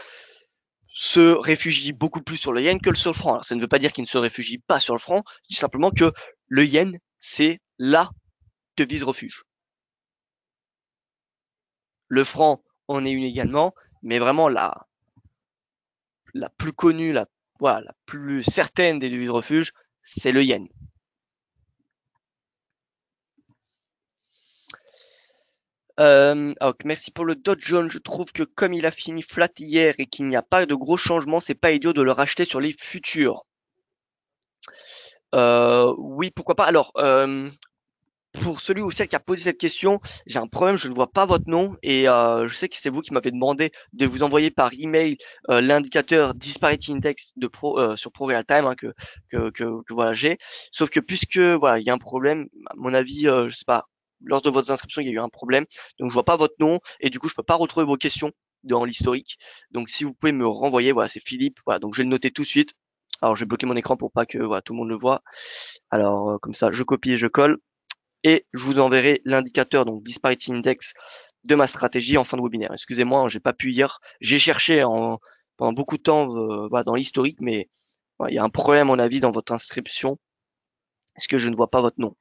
[SPEAKER 1] se réfugient beaucoup plus sur le yen que sur le franc. Alors, ça ne veut pas dire qu'ils ne se réfugient pas sur le franc, je dis simplement que le yen, c'est la devise refuge. Le franc en est une également, mais vraiment la plus connue, voilà, la plus certaine des devises refuge, c'est le yen. Merci pour le Dow Jones. Je trouve que comme il a fini flat hier et qu'il n'y a pas de gros changements, c'est pas idiot de le racheter sur les futurs. Oui, pourquoi pas. Alors, pour celui ou celle qui a posé cette question, j'ai un problème, je ne vois pas votre nom et je sais que c'est vous qui m'avez demandé de vous envoyer par email l'indicateur Disparity Index sur ProRealTime hein, que voilà j'ai. Sauf que puisque voilà il y a un problème, à mon avis, je sais pas, lors de votre inscription il y a eu un problème, donc je vois pas votre nom et du coup je peux pas retrouver vos questions dans l'historique. Donc si vous pouvez me renvoyer, voilà c'est Philippe, voilà donc je vais le noter tout de suite. Alors je vais bloquer mon écran pour pas que voilà tout le monde le voit. Alors comme ça je copie et je colle et je vous enverrai l'indicateur, donc Disparity Index de ma stratégie en fin de webinaire. Excusez-moi, j'ai pas pu hier. J'ai cherché pendant beaucoup de temps voilà, dans l'historique, mais voilà, il y a un problème à mon avis dans votre inscription. Est-ce que je ne vois pas votre nom?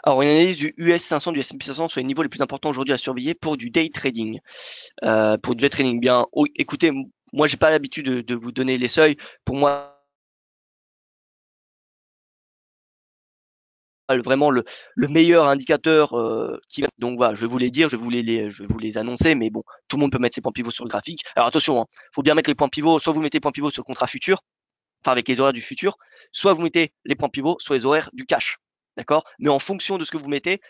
[SPEAKER 1] Alors, une analyse du US 500, du S&P 500 sur les niveaux les plus importants aujourd'hui à surveiller pour du day trading. Pour du day trading, bien, oh, écoutez, moi, j'ai pas l'habitude de vous donner les seuils. Pour moi, vraiment le meilleur indicateur donc voilà, je vais vous les dire, je vais vous les annoncer, mais bon, tout le monde peut mettre ses points pivots sur le graphique. Alors attention, hein, faut bien mettre les points pivots, soit vous mettez les points pivots sur le contrat futur, enfin avec les horaires du futur, soit vous mettez les points pivots sur les horaires du cash. D'accord? Mais en fonction de ce que vous mettez,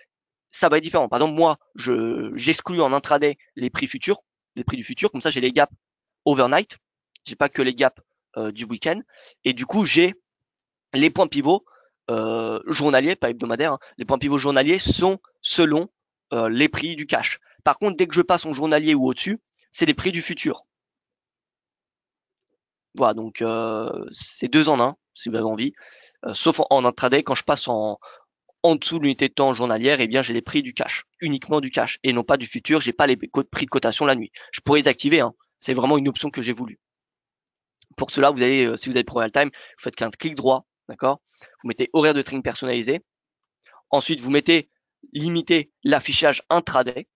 [SPEAKER 1] ça va être différent. Par exemple, moi, j'exclus en intraday les prix futurs, les prix du futur, comme ça j'ai les gaps overnight, j'ai pas que les gaps du week-end, et du coup j'ai les points pivots journaliers, pas hebdomadaires, hein, les points pivots journaliers sont selon les prix du cash. Par contre, dès que je passe en journalier ou au-dessus, c'est les prix du futur. Voilà, donc c'est 2 en 1, si vous avez envie. Sauf en intraday, quand je passe en dessous de l'unité de temps journalière, eh bien j'ai les prix du cash, uniquement du cash, et non pas du futur. J'ai pas les prix de cotation la nuit. Je pourrais les activer, hein. C'est vraiment une option que j'ai voulu. Pour cela, vous avez, si vous avez Pro Real Time, vous faites qu'un clic droit, d'accord. Vous mettez horaire de trading personnalisé. Ensuite, vous mettez limiter l'affichage intraday.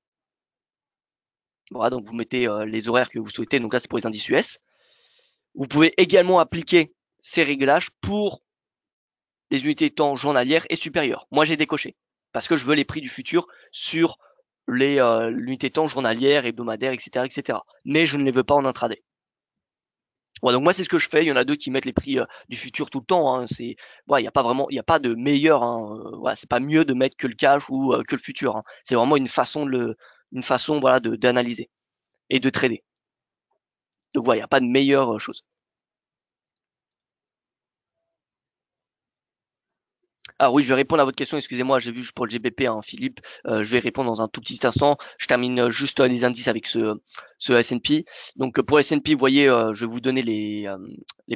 [SPEAKER 1] Voilà, donc vous mettez les horaires que vous souhaitez. Donc là, c'est pour les indices US. Vous pouvez également appliquer ces réglages pour les unités de temps journalières et supérieures. Moi, j'ai décoché parce que je veux les prix du futur sur l'unité de temps journalière, hebdomadaire, etc., etc. Mais je ne les veux pas en intraday. Ouais, donc moi c'est ce que je fais. Il y en a deux qui mettent les prix du futur tout le temps. Hein. C'est, il y a pas vraiment, il y a pas de meilleur. Hein. Voilà, c'est pas mieux de mettre que le cash ou que le futur. Hein. C'est vraiment une façon voilà d'analyser et de trader. Donc voilà, il n'y a pas de meilleure chose. Alors oui, je vais répondre à votre question. Excusez-moi, j'ai vu pour le GBP, hein, Philippe. Je vais répondre dans un tout petit instant. Je termine juste les indices avec ce S&P. Donc pour S&P, vous voyez, je vais vous donner les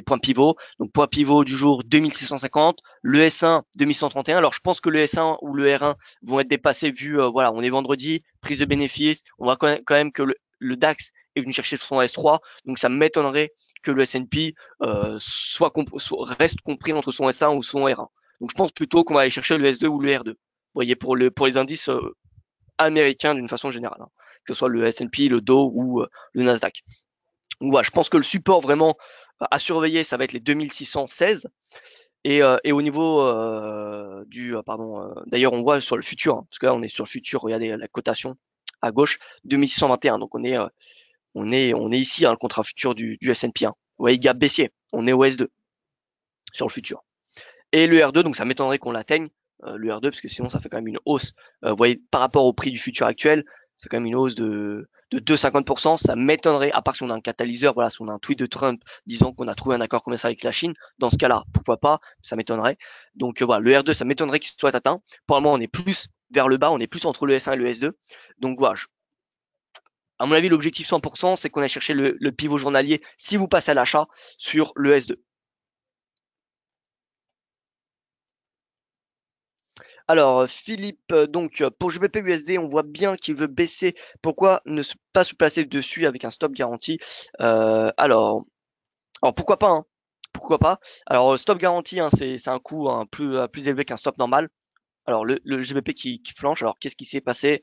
[SPEAKER 1] points pivots. Donc point pivot du jour 2650, le S1 2131. Alors je pense que le S1 ou le R1 vont être dépassés vu voilà, on est vendredi, prise de bénéfice. On voit quand même que le DAX est venu chercher son S3. Donc ça m'étonnerait que le S&P reste compris entre son S1 ou son R1. Donc je pense plutôt qu'on va aller chercher le S2 ou le R2. Vous voyez, pour les indices américains d'une façon générale, hein, que ce soit le S&P, le Dow ou le Nasdaq. Donc voilà, je pense que le support vraiment à surveiller, ça va être les 2616. Et au niveau d'ailleurs on voit sur le futur, hein, parce que là on est sur le futur, regardez la cotation à gauche, 2621. Donc on est On est ici, hein, le contrat futur du S&P 1. Vous voyez, gap baissier. On est au S2 sur le futur. Et le R2, donc ça m'étonnerait qu'on l'atteigne, le R2, parce que sinon ça fait quand même une hausse. Vous voyez, par rapport au prix du futur actuel, c'est quand même une hausse de 2,50%. Ça m'étonnerait, à part si on a un catalyseur, voilà, si on a un tweet de Trump disant qu'on a trouvé un accord commercial avec la Chine, dans ce cas-là, pourquoi pas, ça m'étonnerait. Donc voilà, le R2, ça m'étonnerait qu'il soit atteint. Pour le moment, on est plus vers le bas, on est plus entre le S1 et le S2. Donc voilà, à mon avis, l'objectif 100%, c'est qu'on aille chercher le pivot journalier si vous passez à l'achat sur le S2. Alors, Philippe, donc pour GBP USD, on voit bien qu'il veut baisser. Pourquoi ne pas se placer dessus avec un stop garanti? Alors pourquoi pas, hein? Pourquoi pas? Alors stop garanti, hein, c'est un coût, hein, plus élevé qu'un stop normal. Alors le GBP qui flanche. Alors qu'est-ce qui s'est passé?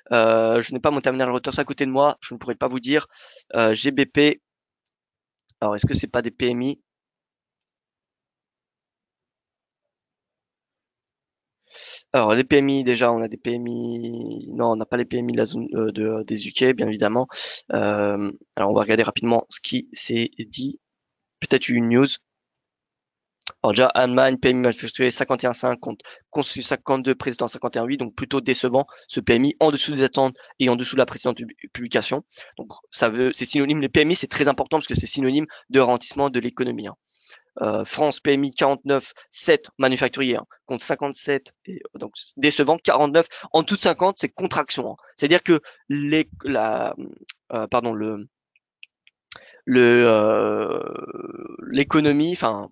[SPEAKER 1] Je n'ai pas mon terminal Reuters à côté de moi, je ne pourrais pas vous dire. GBP. Alors est-ce que c'est pas des PMI? Alors, les PMI, déjà, on a des PMI. Non, on n'a pas les PMI de la zone des UK, bien évidemment. Alors, on va regarder rapidement ce qui s'est dit. Peut-être une news. Alors, déjà, Allemagne, PMI manufacturier 51,5 contre consensus 52, précédent 51,8, donc plutôt décevant ce PMI, en dessous des attentes et en dessous de la précédente publication. Donc, c'est synonyme. Les PMI, c'est très important parce que c'est synonyme de ralentissement de l'économie, hein. France PMI 49,7 manufacturier, hein, contre 57, et, donc décevant. 49 en dessous de 50, c'est contraction, hein. C'est-à-dire que l'économie, enfin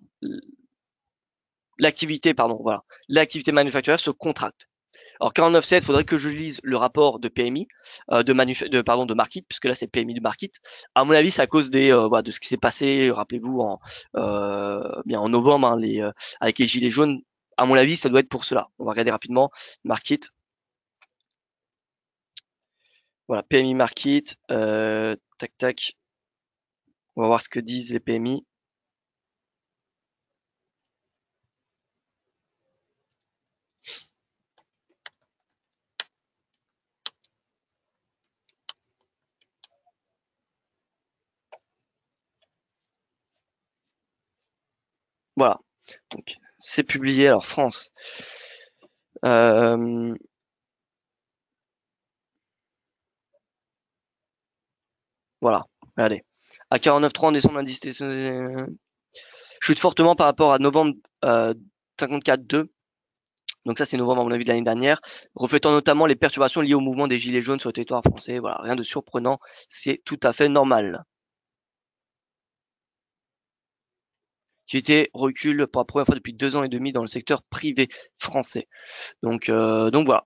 [SPEAKER 1] l'activité, pardon, voilà, l'activité manufacturière se contracte. Alors 49,7, il faudrait que je lise le rapport de PMI, de Market, puisque là c'est PMI de Market. À mon avis, c'est à cause voilà, de ce qui s'est passé, rappelez-vous, bien en novembre, hein, avec les gilets jaunes. À mon avis, ça doit être pour cela. On va regarder rapidement. Market. Voilà, PMI Market. Tac, tac. On va voir ce que disent les PMI. Voilà. Donc, c'est publié. Alors, France. Euh, voilà. Allez. À 49,3, on descend l'indice. Chute fortement par rapport à novembre 54,2. Donc ça, c'est novembre, à mon avis, de l'année dernière, reflétant notamment les perturbations liées au mouvement des Gilets jaunes sur le territoire français. Voilà, rien de surprenant, c'est tout à fait normal. L'activité recule pour la première fois depuis 2 ans et demi dans le secteur privé français. Donc voilà.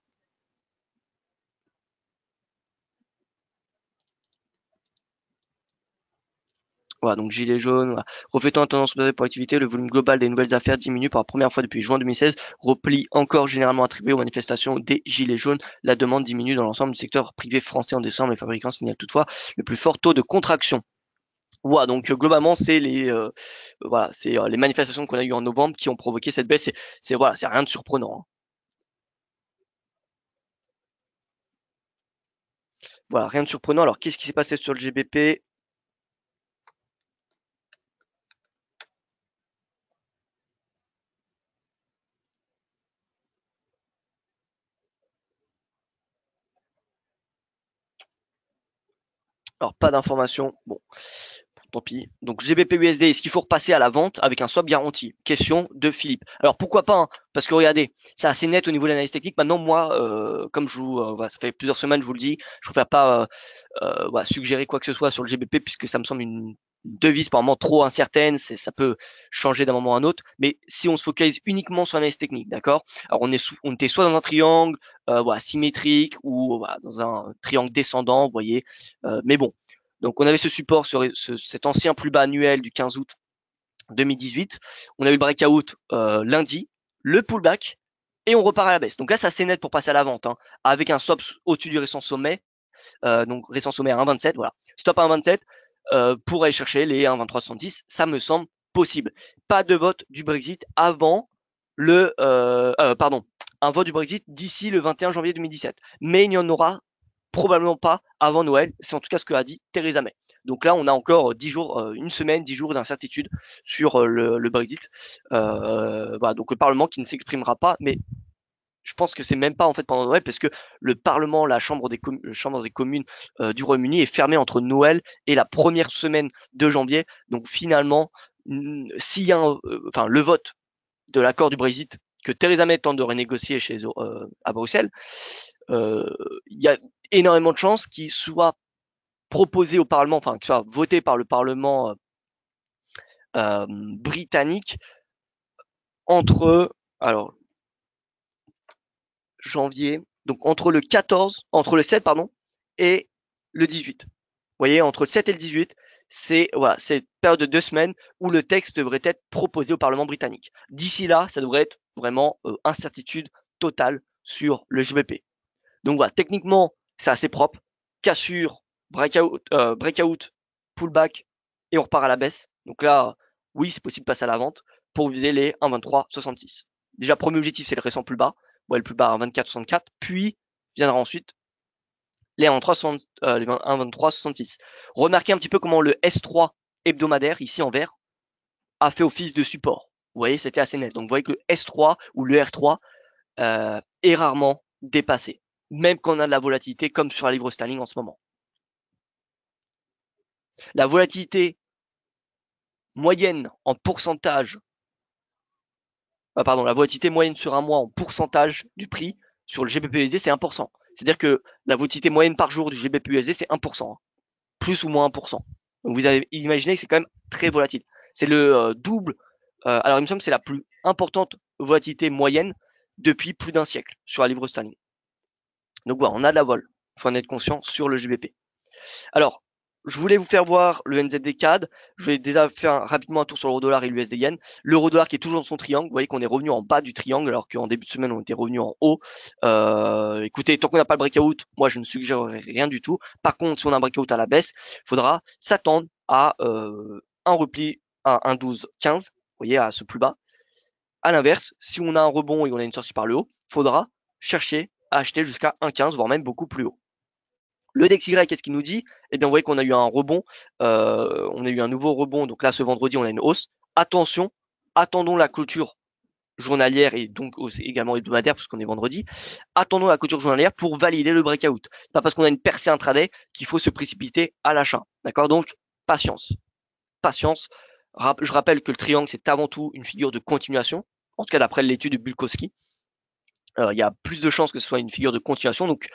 [SPEAKER 1] Voilà, donc gilets jaunes, voilà. Reflétant la tendance basée pour l'activité, le volume global des nouvelles affaires diminue pour la première fois depuis juin 2016, repli encore généralement attribué aux manifestations des gilets jaunes. La demande diminue dans l'ensemble du secteur privé français en décembre. Les fabricants signalent toutefois le plus fort taux de contraction. Voilà, donc globalement, c'est voilà, c'est les manifestations qu'on a eues en novembre qui ont provoqué cette baisse. C'est voilà, c'est rien de surprenant, hein. Voilà, rien de surprenant. Alors, qu'est-ce qui s'est passé sur le GBP? Alors, pas d'informations. Bon, tant pis. Donc, GBP USD, est-ce qu'il faut repasser à la vente avec un swap garanti? Question de Philippe. Alors, pourquoi pas, hein, parce que regardez, c'est assez net au niveau de l'analyse technique. Maintenant, moi, comme je vous, voilà, ça fait plusieurs semaines, je vous le dis, je préfère pas voilà, suggérer quoi que ce soit sur le GBP puisque ça me semble une devise par moment trop incertaine, ça peut changer d'un moment à un autre. Mais si on se focalise uniquement sur l'analyse technique, d'accord? Alors on était soit dans un triangle voilà, symétrique ou voilà, dans un triangle descendant, vous voyez. Mais bon, donc on avait ce support sur cet ancien plus bas annuel du 15 août 2018. On a eu le breakout lundi, le pullback et on repart à la baisse. Donc là, c'est assez net pour passer à la vente, hein, avec un stop au-dessus du récent sommet. Donc récent sommet à 1,27, voilà. Stop à 1,27 pour aller chercher les 1,2370, ça me semble possible. Pas de vote du Brexit avant pardon, un vote du Brexit d'ici le 21 janvier 2017. Mais il n'y en aura probablement pas avant Noël. C'est en tout cas ce que a dit Theresa May. Donc là, on a encore 10 jours, une semaine, 10 jours d'incertitude sur le Brexit. Voilà, donc le Parlement qui ne s'exprimera pas, mais je pense que c'est même pas en fait pendant Noël parce que le Parlement, la Chambre des communes du Royaume-Uni est fermée entre Noël et la première semaine de janvier. Donc finalement, s'il y a enfin le vote de l'accord du Brexit que Theresa May tente de renégocier à Bruxelles, il y a énormément de chances qu'il soit proposé au Parlement, enfin que soit voté par le Parlement britannique entre alors janvier, donc entre le 7 pardon et le 18. Vous voyez, entre le 7 et le 18, c'est voilà, c'est une période de 2 semaines où le texte devrait être proposé au Parlement britannique. D'ici là, ça devrait être vraiment incertitude totale sur le GBP. Donc voilà, techniquement, c'est assez propre. Cassure, breakout, pullback et on repart à la baisse. Donc là, oui, c'est possible de passer à la vente pour viser les 1,2366. Déjà, premier objectif, c'est le récent plus bas. Ouais, le plus bas à 24,64. Puis viendra ensuite les 1,2366. Remarquez un petit peu comment le S3 hebdomadaire, ici en vert, a fait office de support. Vous voyez, c'était assez net. Donc vous voyez que le S3 ou le R3 est rarement dépassé, même quand on a de la volatilité comme sur la livre sterling en ce moment. La volatilité moyenne en pourcentage, la volatilité moyenne sur un mois en pourcentage du prix sur le GBP-USD, c'est 1%. C'est-à-dire que la volatilité moyenne par jour du GBP-USD, c'est 1%, plus ou moins 1%. Donc vous avez imaginé que c'est quand même très volatile. C'est le double. Alors il me semble que c'est la plus importante volatilité moyenne depuis plus d'un siècle sur la livre sterling. Donc voilà, on a de la vol. Il faut en être conscient sur le GBP. Alors, je voulais vous faire voir le NZD CAD. Je vais déjà faire rapidement un tour sur l'euro dollar et l'USD yen. L'euro dollar qui est toujours dans son triangle. Vous voyez qu'on est revenu en bas du triangle alors qu'en début de semaine on était revenu en haut. Écoutez, tant qu'on n'a pas le breakout, moi je ne suggérerais rien du tout. Par contre, si on a un breakout à la baisse, il faudra s'attendre à un repli à 1,1215. Vous voyez, à ce plus bas. À l'inverse, si on a un rebond et on a une sortie par le haut, il faudra chercher à acheter jusqu'à 1,15, voire même beaucoup plus haut. Le DXY, qu'est-ce qu'il nous dit? Eh bien, vous voyez qu'on a eu un rebond, on a eu un nouveau rebond. Donc là, ce vendredi, on a une hausse. Attention, attendons la clôture journalière et donc également hebdomadaire parce qu'on est vendredi. Attendons la clôture journalière pour valider le breakout. C'est pas parce qu'on a une percée intraday qu'il faut se précipiter à l'achat. D'accord? Donc, patience. Patience. Je rappelle que le triangle, c'est avant tout une figure de continuation. En tout cas, d'après l'étude de Bulkowski. Il y a plus de chances que ce soit une figure de continuation. Donc,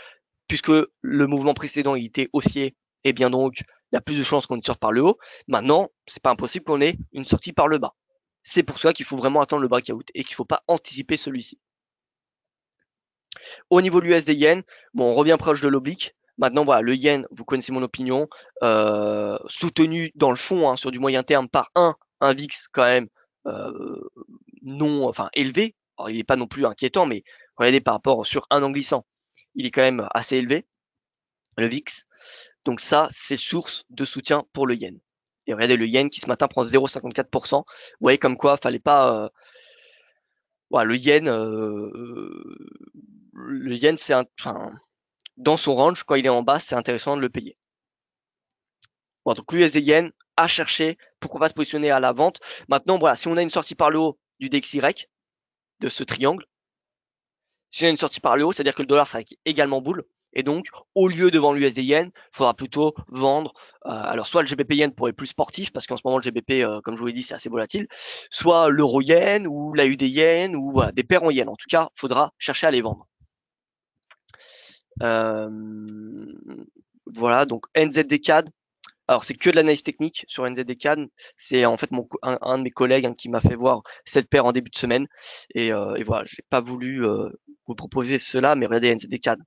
[SPEAKER 1] puisque le mouvement précédent il était haussier, et bien donc il y a plus de chances qu'on ait une sorte par le haut. Maintenant, c'est pas impossible qu'on ait une sortie par le bas. C'est pour ça qu'il faut vraiment attendre le breakout et qu'il ne faut pas anticiper celui-ci. Au niveau de l'USD yen, bon, on revient proche de l'oblique. Maintenant, voilà, le yen, vous connaissez mon opinion, soutenu dans le fond sur du moyen terme par un VIX quand même élevé. Alors, il n'est pas non plus inquiétant, mais regardez par rapport sur un an glissant, il est quand même assez élevé, le VIX. Donc ça, c'est source de soutien pour le yen. Et regardez le yen qui ce matin prend 0,54%. Vous voyez comme quoi, fallait pas. Voilà, le yen, c'est dans son range, quand il est en bas, c'est intéressant de le payer. Bon, donc l'USD yen à chercher, pourquoi pas se positionner à la vente. Maintenant, voilà, si on a une sortie par le haut du DXY, de ce triangle, si on a une sortie par le haut, c'est-à-dire que le dollar sera également boule. Et donc, au lieu de vendre l'USD yen, il faudra plutôt vendre. Alors, soit le GBP yen pour les plus sportifs, parce qu'en ce moment, le GBP, comme je vous l'ai dit, c'est assez volatile. Soit l'euro yen ou la UD yen ou voilà, des paires en yen. En tout cas, il faudra chercher à les vendre. Voilà, donc NZD CAD. Alors, c'est que de l'analyse technique sur NZD CAD. C'est en fait un de mes collègues qui m'a fait voir cette paire en début de semaine. Et voilà, je n'ai pas voulu vous proposer cela, mais regardez NZD CAD.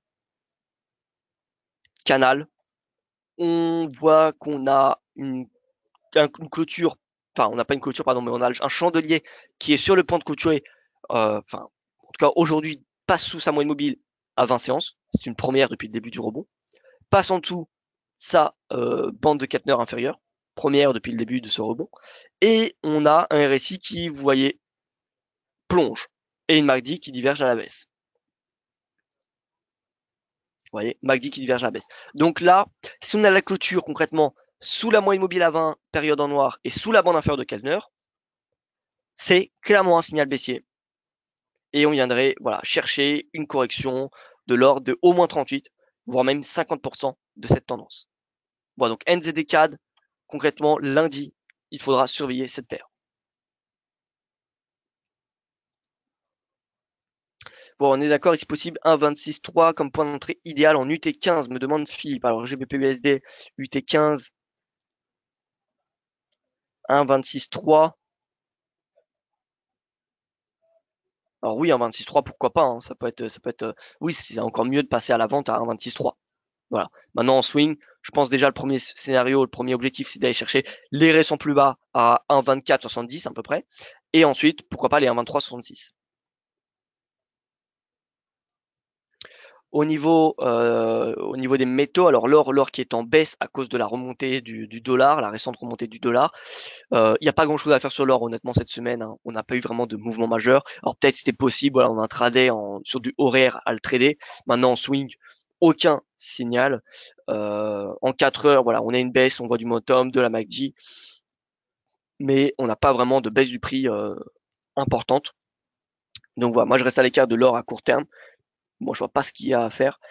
[SPEAKER 1] Canal, on voit qu'on a une clôture, enfin on n'a pas une clôture, pardon, mais on a un chandelier qui est sur le point de clôturer, en tout cas aujourd'hui, passe sous sa moyenne mobile à 20 séances, c'est une première depuis le début du rebond, passe en dessous sa bande de Kettner inférieure, première depuis le début de ce rebond, et on a un RSI qui, vous voyez, plonge, et une MACD qui diverge à la baisse.
[SPEAKER 2] voyez, MACD qui diverge à la baisse. Donc là, si on a la clôture concrètement sous la moyenne mobile à 20, période en noir, et sous la bande inférieure de Kellner, c'est clairement un signal baissier. Et on viendrait voilà, chercher une correction de l'ordre de au moins 38, voire même 50% de cette tendance. Voilà, donc NZD CAD, concrètement, lundi, il faudra surveiller cette paire. Bon, on est d'accord, ici possible 1,26,3 comme point d'entrée idéal en UT15, me demande Philippe. Alors GBP-USD, UT15, 1,26,3. Alors oui, 1,26,3, pourquoi pas, hein, ça peut être, oui, c'est encore mieux de passer à la vente à 1,26,3. Voilà. Maintenant, en swing, je pense déjà le premier scénario, le premier objectif, c'est d'aller chercher les récents plus bas à 1,24,70 à peu près. Et ensuite, pourquoi pas les 1,23,66. Au niveau des métaux, alors l'or qui est en baisse à cause de la remontée du dollar, la récente remontée du dollar. Il n'y a pas grand-chose à faire sur l'or honnêtement cette semaine, hein. On n'a pas eu vraiment de mouvement majeur. Alors peut-être c'était possible, voilà, on a tradé sur du horaire à le trader. Maintenant en swing, aucun signal. En 4 heures, voilà, on a une baisse, on voit du momentum, de la MACD, mais on n'a pas vraiment de baisse du prix importante. Donc voilà, moi je reste à l'écart de l'or à court terme. Moi je vois pas ce qu'il y a à faire.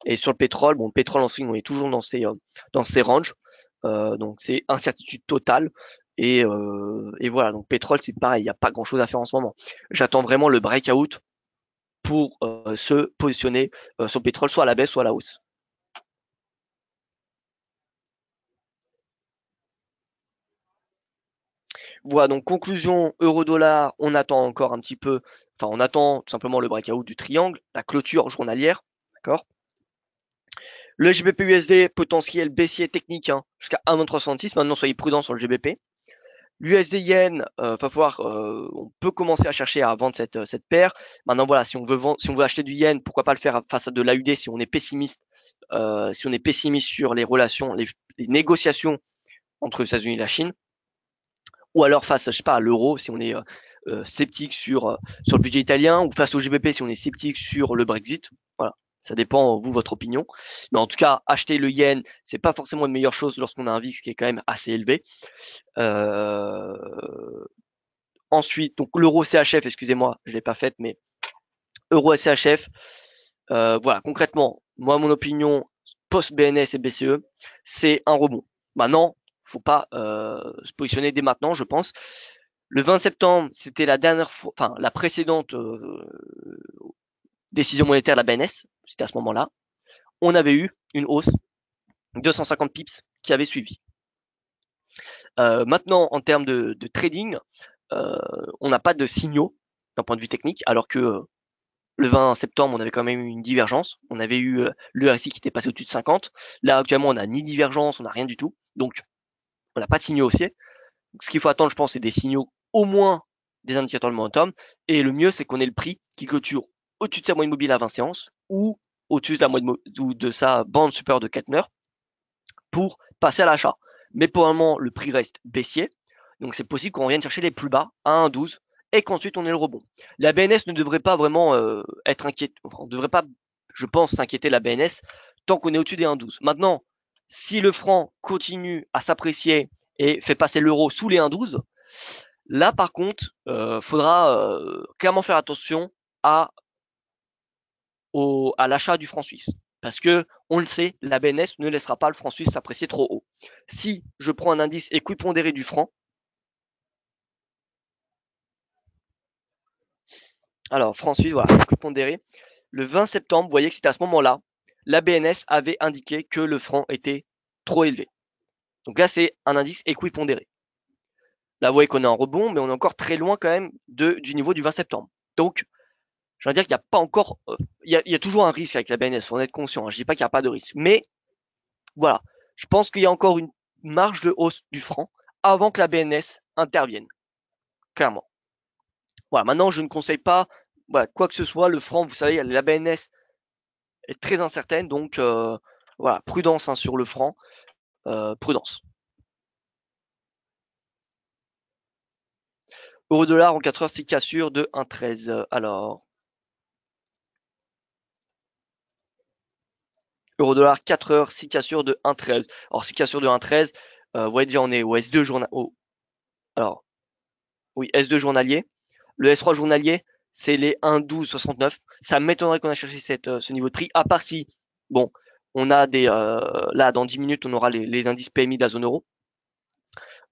[SPEAKER 2] Et sur le pétrole, bon, le pétrole en swing, on est toujours dans ces ranges. Donc c'est incertitude totale. Et voilà, donc pétrole, c'est pareil, il n'y a pas grand-chose à faire en ce moment. J'attends vraiment le breakout pour se positionner sur le pétrole, soit à la baisse, soit à la hausse. Voilà, donc conclusion, euro-dollar, on attend encore un petit peu, enfin on attend tout simplement le breakout du triangle, la clôture journalière, d'accord. Le GBP-USD, potentiel baissier technique hein, jusqu'à 1,366, maintenant soyez prudents sur le GBP. L'USD Yen, on peut commencer à chercher à vendre cette paire. Maintenant voilà, si on veut acheter du Yen, pourquoi pas le faire face à de l'AUD si on est pessimiste, sur les relations, les négociations entre les États-Unis et la Chine, ou alors face, je sais pas, à l'euro si on est sceptique sur le budget italien, ou face au GBP si on est sceptique sur le Brexit. Voilà. Ça dépend, vous, votre opinion. Mais en tout cas, acheter le yen, c'est pas forcément une meilleure chose lorsqu'on a un VIX qui est quand même assez élevé. Euh, Ensuite, donc l'euro CHF, excusez-moi, je l'ai pas faite, mais euro CHF, voilà, concrètement, moi, mon opinion, post-BNS et BCE, c'est un rebond. Maintenant, faut pas se positionner dès maintenant, je pense. Le 20 septembre, c'était la dernière fois, enfin, la précédente décision monétaire de la BNS, c'était à ce moment-là. On avait eu une hausse, 250 pips, qui avait suivi. Maintenant, en termes de trading, on n'a pas de signaux d'un point de vue technique, alors que le 20 septembre, on avait quand même eu une divergence. On avait eu le RSI qui était passé au-dessus de 50. Là, actuellement, on n'a ni divergence, on n'a rien du tout. Donc, on n'a pas de signaux haussiers. Donc, ce qu'il faut attendre, je pense, c'est des signaux au moins des indicateurs de momentum. Et le mieux, c'est qu'on ait le prix qui clôture au-dessus de sa moyenne mobile à 20 séances ou au-dessus de la moyenne ou de sa bande supérieure de Kettner pour passer à l'achat. Mais pour le moment, le prix reste baissier. Donc c'est possible qu'on vienne chercher les plus bas à 1,12 et qu'ensuite on ait le rebond. La BNS ne devrait pas vraiment être inquiète. Enfin, on ne devrait pas, je pense, s'inquiéter la BNS tant qu'on est au-dessus des 1,12. Maintenant, si le franc continue à s'apprécier et fait passer l'euro sous les 1,12, là par contre, faudra clairement faire attention à l'achat du franc suisse. Parce que, on le sait, la BNS ne laissera pas le franc suisse s'apprécier trop haut. Si je prends un indice équipondéré du franc, alors franc suisse, voilà, équipondéré, le 20 septembre, vous voyez que c'était à ce moment-là, la BNS avait indiqué que le franc était trop élevé. Donc là, c'est un indice équipondéré. Là, vous voyez qu'on est en rebond, mais on est encore très loin quand même du niveau du 20 septembre. Donc, je veux dire qu'il n'y a pas encore, il y a toujours un risque avec la BNS, faut en être conscient. Hein. Je dis pas qu'il n'y a pas de risque, mais voilà, je pense qu'il y a encore une marge de hausse du franc avant que la BNS intervienne, clairement. Voilà, maintenant je ne conseille pas voilà, quoi que ce soit. Le franc, vous savez, la BNS est très incertaine, donc voilà, prudence hein, sur le franc, prudence. Euro-dollar en 4 heures, c'est cassure de 1,13. Alors, Euro-dollar 4 heures, 6 cassures de 1,13. Alors 6 cassures de 1,13, vous voyez déjà on est au S2 journal. Alors oui, S2 journalier. Le S3 journalier, c'est les 1,1269. Ça m'étonnerait qu'on a cherché ce niveau de prix, à part si, bon, on a là dans 10 minutes, on aura les indices PMI de la zone euro.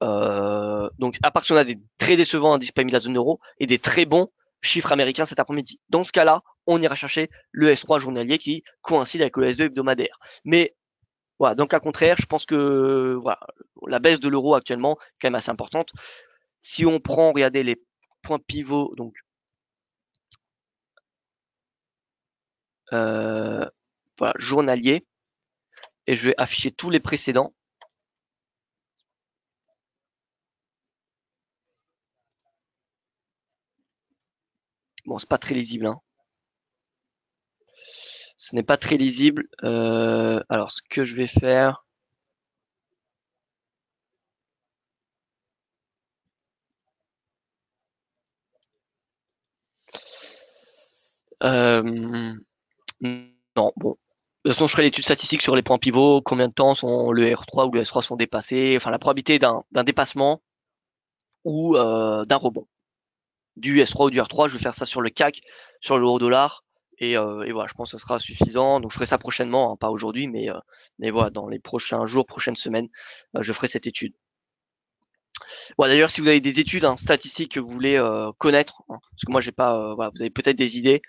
[SPEAKER 2] Donc à part si on a des très décevants indices PMI de la zone euro et des très bons chiffres américains cet après-midi. Dans ce cas-là, on ira chercher le S3 journalier qui coïncide avec le S2 hebdomadaire. Mais voilà, dans le cas contraire, je pense que voilà, la baisse de l'euro actuellement est quand même assez importante. Si on prend, regardez les points pivots, donc voilà, journalier, et je vais afficher tous les précédents. Bon, c'est pas très lisible, hein. Ce n'est pas très lisible. Alors, ce que je vais faire, non, bon. De toute façon, je ferai l'étude statistique sur les points pivots, combien de temps sont le R3 ou le S3 sont dépassés, enfin la probabilité d'un dépassement ou d'un rebond du S3 ou du R3. Je vais faire ça sur le CAC, sur l'euro dollar, et voilà, je pense que ça sera suffisant. Donc je ferai ça prochainement, hein, pas aujourd'hui, mais voilà, dans les prochains jours, prochaines semaines, je ferai cette étude. Bon, d'ailleurs, si vous avez des études statistiques que vous voulez connaître, hein, parce que moi j'ai pas, voilà, vous avez peut-être des idées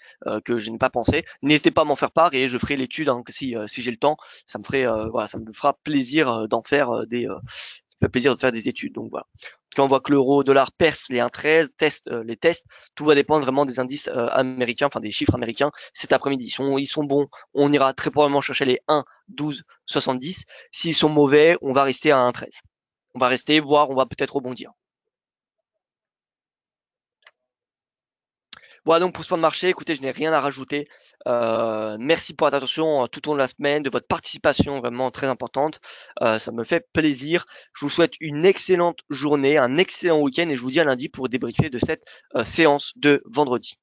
[SPEAKER 2] que je n'ai pas pensé, n'hésitez pas à m'en faire part et je ferai l'étude si j'ai le temps. Ça me ferait, voilà, ça me fera plaisir d'en faire ça fait plaisir de faire des études. Donc voilà. Quand on voit que l'euro dollar perce les 1,13, les tests, tout va dépendre vraiment des indices américains, enfin des chiffres américains cet après-midi. Ils sont bons, on ira très probablement chercher les 1,1270. S'ils sont mauvais, on va rester à 1,13. On va rester, voire on va peut-être rebondir. Voilà donc pour ce point de marché, écoutez, je n'ai rien à rajouter. Merci pour votre attention tout au long de la semaine, de votre participation vraiment très importante. Ça me fait plaisir. Je vous souhaite une excellente journée, un excellent week-end et je vous dis à lundi pour débriefer de cette séance de vendredi.